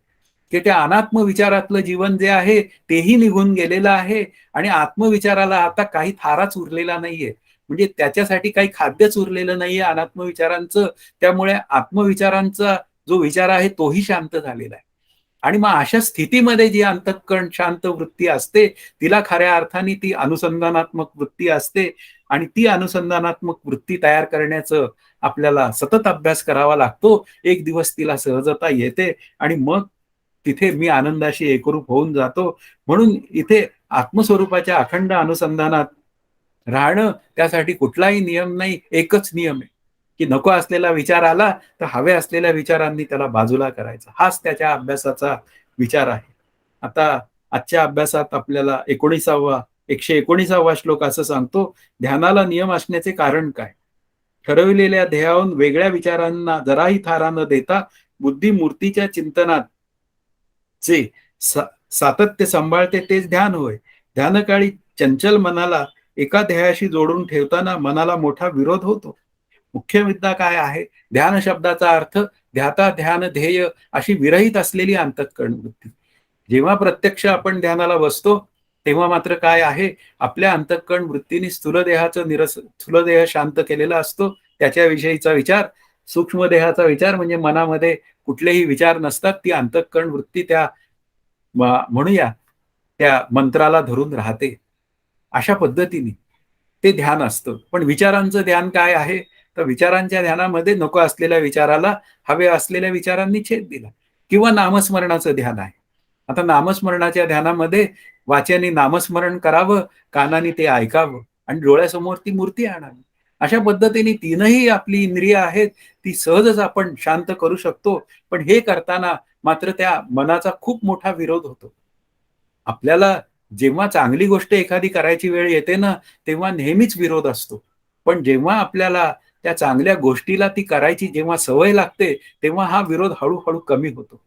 की त्या अनात्म विचारातलं जीवन जे आहे तेही निघून गेलेलं आहे आणि आत्मविचाराला आता काही थाराच उरलेला नाहीये. म्हणजे त्याच्यासाठी काही खाद्यच उरलेलं नाहीये अनात्म विचारांचं. त्यामुळे आत्मविचारांचा जो विचार आहे तोही शांत झालेला आहे. आणि मग अशा स्थितीमध्ये जी अंतःकरण शांत वृत्ती असते, तिला खऱ्या अर्थाने ती अनुसंधानात्मक वृत्ती असते आणि ती अनुसंधानात्मक वृत्ती तयार करण्याचं आपल्याला सतत अभ्यास करावा लागतो. एक दिवस तिला सहजता येते आणि मग तिथे मी आनंदाशी एकरूप होऊन जातो. म्हणून इथे आत्मस्वरूपाच्या अखंड अनुसंधानात राहणं त्यासाठी कुठलाही नियम नाही, एकच नियम आहे, की नको असलेला विचार आला, तर हव्या असलेल्या विचारांनी त्याला बाजूला करायचा. हाच त्याच्या अभ्यासाचा विचार आहे. आता आजच्या अभ्यासात आपल्याला 119वा श्लोक असं सांगतो, ध्यानाला नियम असण्याचे कारण काय? ठरविलेल्या ध्येयाहून वेगळ्या विचारांना जराही थारा न देता बुद्धी मूर्तीच्या चिंतनात जे सातत्य सांभाळते तेच ध्यान होय. ध्यानकाळी चंचल मनाला एका ध्येयाशी जोडून ठेवताना मनाला मोठा विरोध होतो. मुख्य मुद्दा काय आहे? ध्यान शब्दाचा अर्थ ध्याता, ध्यान, ध्येय अशी विरहित असलेली अंतःकरण वृत्ती. जेव्हा प्रत्यक्ष आपण ध्यानाला बसतो, तेव्हा मात्र काय आहे, आपल्या अंतःकरण वृत्तीने स्थूल देह शांत केलेला असतो. त्याच्याविषयीचा विचार, सूक्ष्म देहाचा विचार म्हणजे मनामध्ये कुठलेही विचार नसतात. ती अंतःकरण वृत्ती त्या म्हणूया त्या मंत्राला धरून राहते. अशा पद्धतीने ते ध्यान असतं. पण विचारांचं ध्यान काय आहे? तर विचारांच्या ध्यानामध्ये नको असलेल्या विचाराला हवे असलेल्या विचारांनी छेद दिला. किंवा नामस्मरणाचं ध्यान आहे. आता नामस्मरणाच्या ध्यानामध्ये वाच्याने नामस्मरण करावं, कानाने ते ऐकावं आणि डोळ्यासमोर ती मूर्ती आणावी. अशा पद्धतीने तीनही आपली इंद्रिय आहेत, ती सहजच आपण शांत करू शकतो. पण हे करताना मात्र त्या मनाचा खूप मोठा विरोध होतो. आपल्याला जेव्हा चांगली गोष्ट एखादी करायची वेळ येते ना, तेव्हा नेहमीच विरोध असतो. पण जेव्हा आपल्याला त्या चांगल्या गोष्टीला ती करायची जेव्हा सवय लागते, तेव्हा हा विरोध हळू कमी होतो.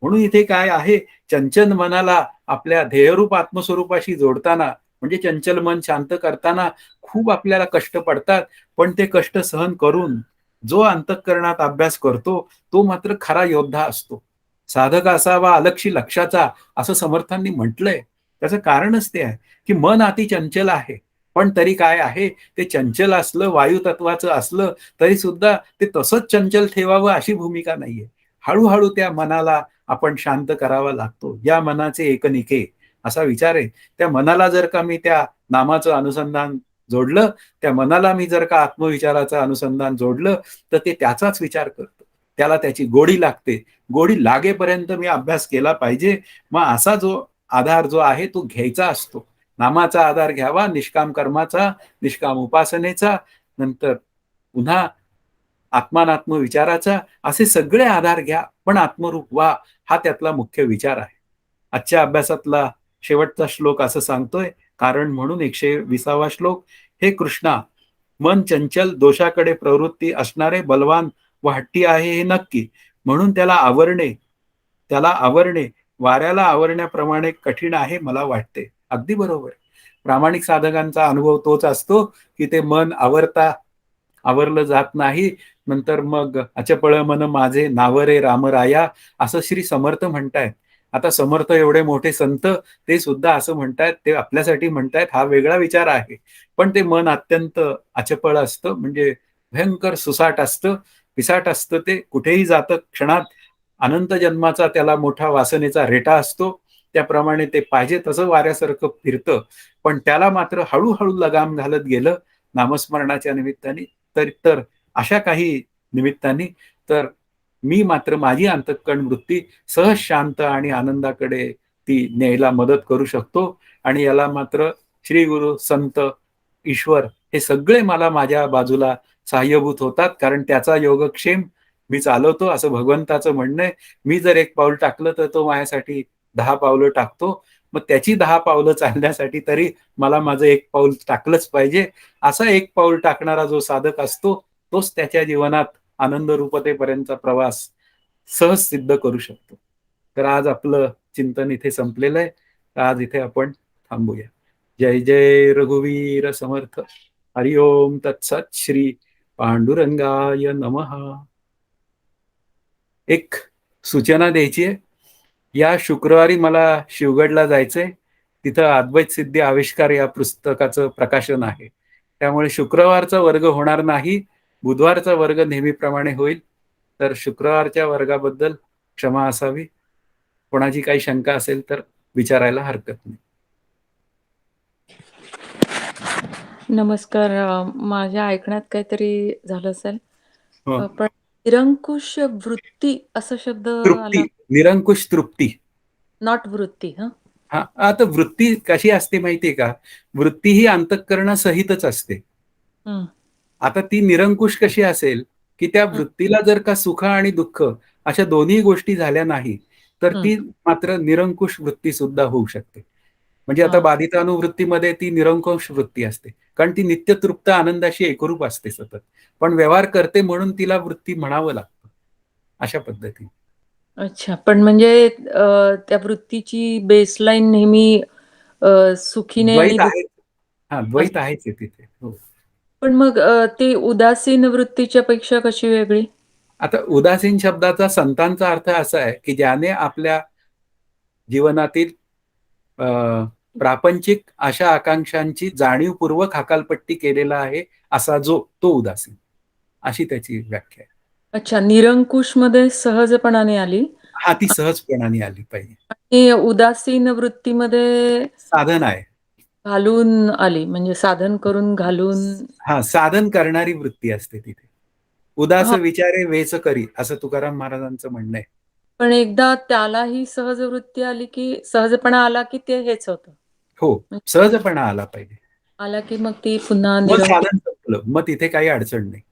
म्हणून इथे काय आहे, चंचल मनाला आपल्या ध्येयरूप आत्मस्वरूपाशी जोडताना, म्हणजे चंचल मन शांत करताना खूप आपल्याला कष्ट पडतात. पण ते कष्ट सहन करून जो अंतःकरणात अभ्यास करतो, तो मात्र खरा योद्धा असतो. साधक असावा अलक्षी लक्षाचा, असं समर्थांनी म्हटलंय. त्याचं कारणच ते आहे, की मन अति चंचल आहे. पण तरी काय आहे, ते चंचल असलं, वायू तत्वाचं असलं, तरी सुद्धा ते तसंच चंचल ठेवावं अशी भूमिका नाहीये. हळूहळू त्या मनाला आपण शांत करावा लागतो. या मनाचे एकनिके असा विचार आहे. त्या मनाला जर का मी त्या नामाचं अनुसंधान जोडलं, त्या मनाला मी जर का आत्मविचाराचं अनुसंधान जोडलं, तर ते त्याचाच विचार करतं. त्याला त्याची गोडी लागते. गोडी लागेपर्यंत मी अभ्यास केला पाहिजे. मग असा जो आधार जो आहे तो घ्यायचा असतो. नामाचा आधार घ्यावा, निष्काम कर्माचा, निष्काम उपासनेचा, नंतर पुन्हा आत्मानात्म विचाराचा, असे सगळे आधार घ्या, पण आत्मरूप व्हा, हा त्यातला मुख्य विचार आहे. आजच्या अभ्यासातला शेवटचा श्लोक असं सांगतोय, कारण म्हणून 120वा श्लोक. हे कृष्णा, मन चंचल, दोषाकडे प्रवृत्ती असणारे, बलवान व हट्टी आहे हे नक्की. म्हणून त्याला आवरणे वाऱ्याला आवरण्याप्रमाणे कठीण आहे मला वाटते. अगदी बरोबर. प्रामाणिक साधकांचा अनुभव तोच असतो, की ते मन आवरलं जात नाही. नंतर मग अचपळ मन माझे नावरे रामराया, असं श्री समर्थ म्हणतायत. आता समर्थ एवढे मोठे संत, ते सुद्धा असं म्हणतायत, ते आपल्यासाठी म्हणतायत, हा वेगळा विचार आहे. पण ते मन अत्यंत अचपळ असतं, म्हणजे भयंकर सुसाट असतं, पिसाट असतं. ते कुठेही जातं क्षणात. अनंत जन्माचा त्याला मोठा वासनेचा रेटा असतो. त्याप्रमाणे ते पाहिजे तसं वाऱ्यासारखं फिरतं. पण त्याला मात्र हळूहळू लगाम घालत गेलं नामस्मरणाच्या निमित्ताने. तर अशा काही निमित्ताने तर मी मात्र माझी अंतःकरण वृत्ती सहज शांत आणि आनंदाकडे ती न्यायला मदत करू शकतो. आणि याला मात्र श्री गुरु, संत, ईश्वर हे सगळे मला माझ्या बाजूला सहाय्यभूत होतात. कारण त्याचा योगक्षेम मी चालवतो असं भगवंताचं म्हणणं आहे. मी जर एक पाऊल टाकलं तर तो माझ्यासाठी 10 पावलं टाकतो. मग त्याची 10 पावलं चालण्यासाठी तरी मला माझं एक पाऊल टाकलंच पाहिजे. असा एक पाऊल टाकणारा जो साधक असतो, तोच त्याच्या जीवनात आनंद रूपतेपर्यंतचा प्रवास सहज सिद्ध करू शकतो. तर आज आपलं चिंतन इथे संपलेलं आहे. तर आज इथे आपण थांबूया. जय जय रघुवीर समर्थ. हरि ओम तत्सत. श्री पांडुरंगाय नमः. एक सूचना द्यायची आहे. या शुक्रवारी मला शिवगडला जायचंय. तिथं अद्वैत सिद्धी आविष्कार या पुस्तकाचं प्रकाशन आहे. त्यामुळे शुक्रवारचा वर्ग होणार नाही. बुधवारचा वर्ग नेहमीप्रमाणे होईल. तर शुक्रवारच्या वर्गाबद्दल क्षमा असावी. कोणाची काही शंका असेल तर विचारायला हरकत नाही.
नमस्कार. माझ्या ऐकण्यात काहीतरी झालं असेल.
हो.
पण निरंकुश वृत्ती असा शब्द
तृप्ती,
आला.
निरंकुश तृप्ती.
नॉट वृत्ती. हं.
हा, आता वृत्ती कशी असते माहितीये का? वृत्ती ही अंतःकरणासहितच असते.
हं,
आता ती निरंकुश कशी असेल, की त्या
हं,
वृत्तीला जर का सुख आणि दुःख अशा दोन्ही गोष्टी झाल्या नाही, तर
हं.
ती मात्र निरंकुश वृत्ती सुद्धा होऊ शकते. म्हणजे आता
हां.
बाधितानुवृत्तीमध्ये ती निरंकुश वृत्ती असते. कारण ती नित्यतृप्त आनंदाशी एकरूप असते सतत. पण व्यवहार करते म्हणून तिला वृत्ती म्हणावं लागतं. अशा पद्धतीने.
अच्छा. पण म्हणजे त्या वृत्तीची बेसलाईन नेहमी सुखीने आणि
द्वैत
दुःख
आहे. हां,
असं.
द्वैत आहेच आहे तिथे. हो.
पण मग ती उदासीन वृत्तीच्या पेक्षा कशी वेगळी?
आता उदासीन शब्दाचा संतांचा अर्थ असा आहे, की ज्याने आपल्या जीवनातील अ, प्रापंचिक आशा आकांक्षांची जाणीवपूर्वक हकालपट्टी केलेला आहे, असा तो उदासीन. अशी त्याची व्याख्या आहे.
अच्छा, निरंकुशमध्ये सहजपणाने आली
हां, ती सहजपणाने आली पाहिजे.
आणि उदासीन वृत्तीमध्ये
साधन आहे.
घालून आली, म्हणजे साधन करून घालून.
हां, साधन करणारी वृत्ती असते तिथे. उदास
हां,
विचारे वेच करी, असं तुकाराम महाराजांचं म्हणणं आहे.
पण एकदा त्यालाही सहज वृत्ती आली, की सहजपणा आला, की ते हेच होतं.
हो,
म्हणजे
सहजपणा आला पाहिजे.
आला, की मग ती पुन्हा
मग
निरंकुश.
साधन संपलं. मग तिथे काही अडचण नाही.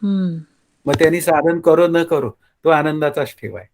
हं.
मग त्यांनी साधन करो न करो, तो आनंदाचाच ठेवा आहे.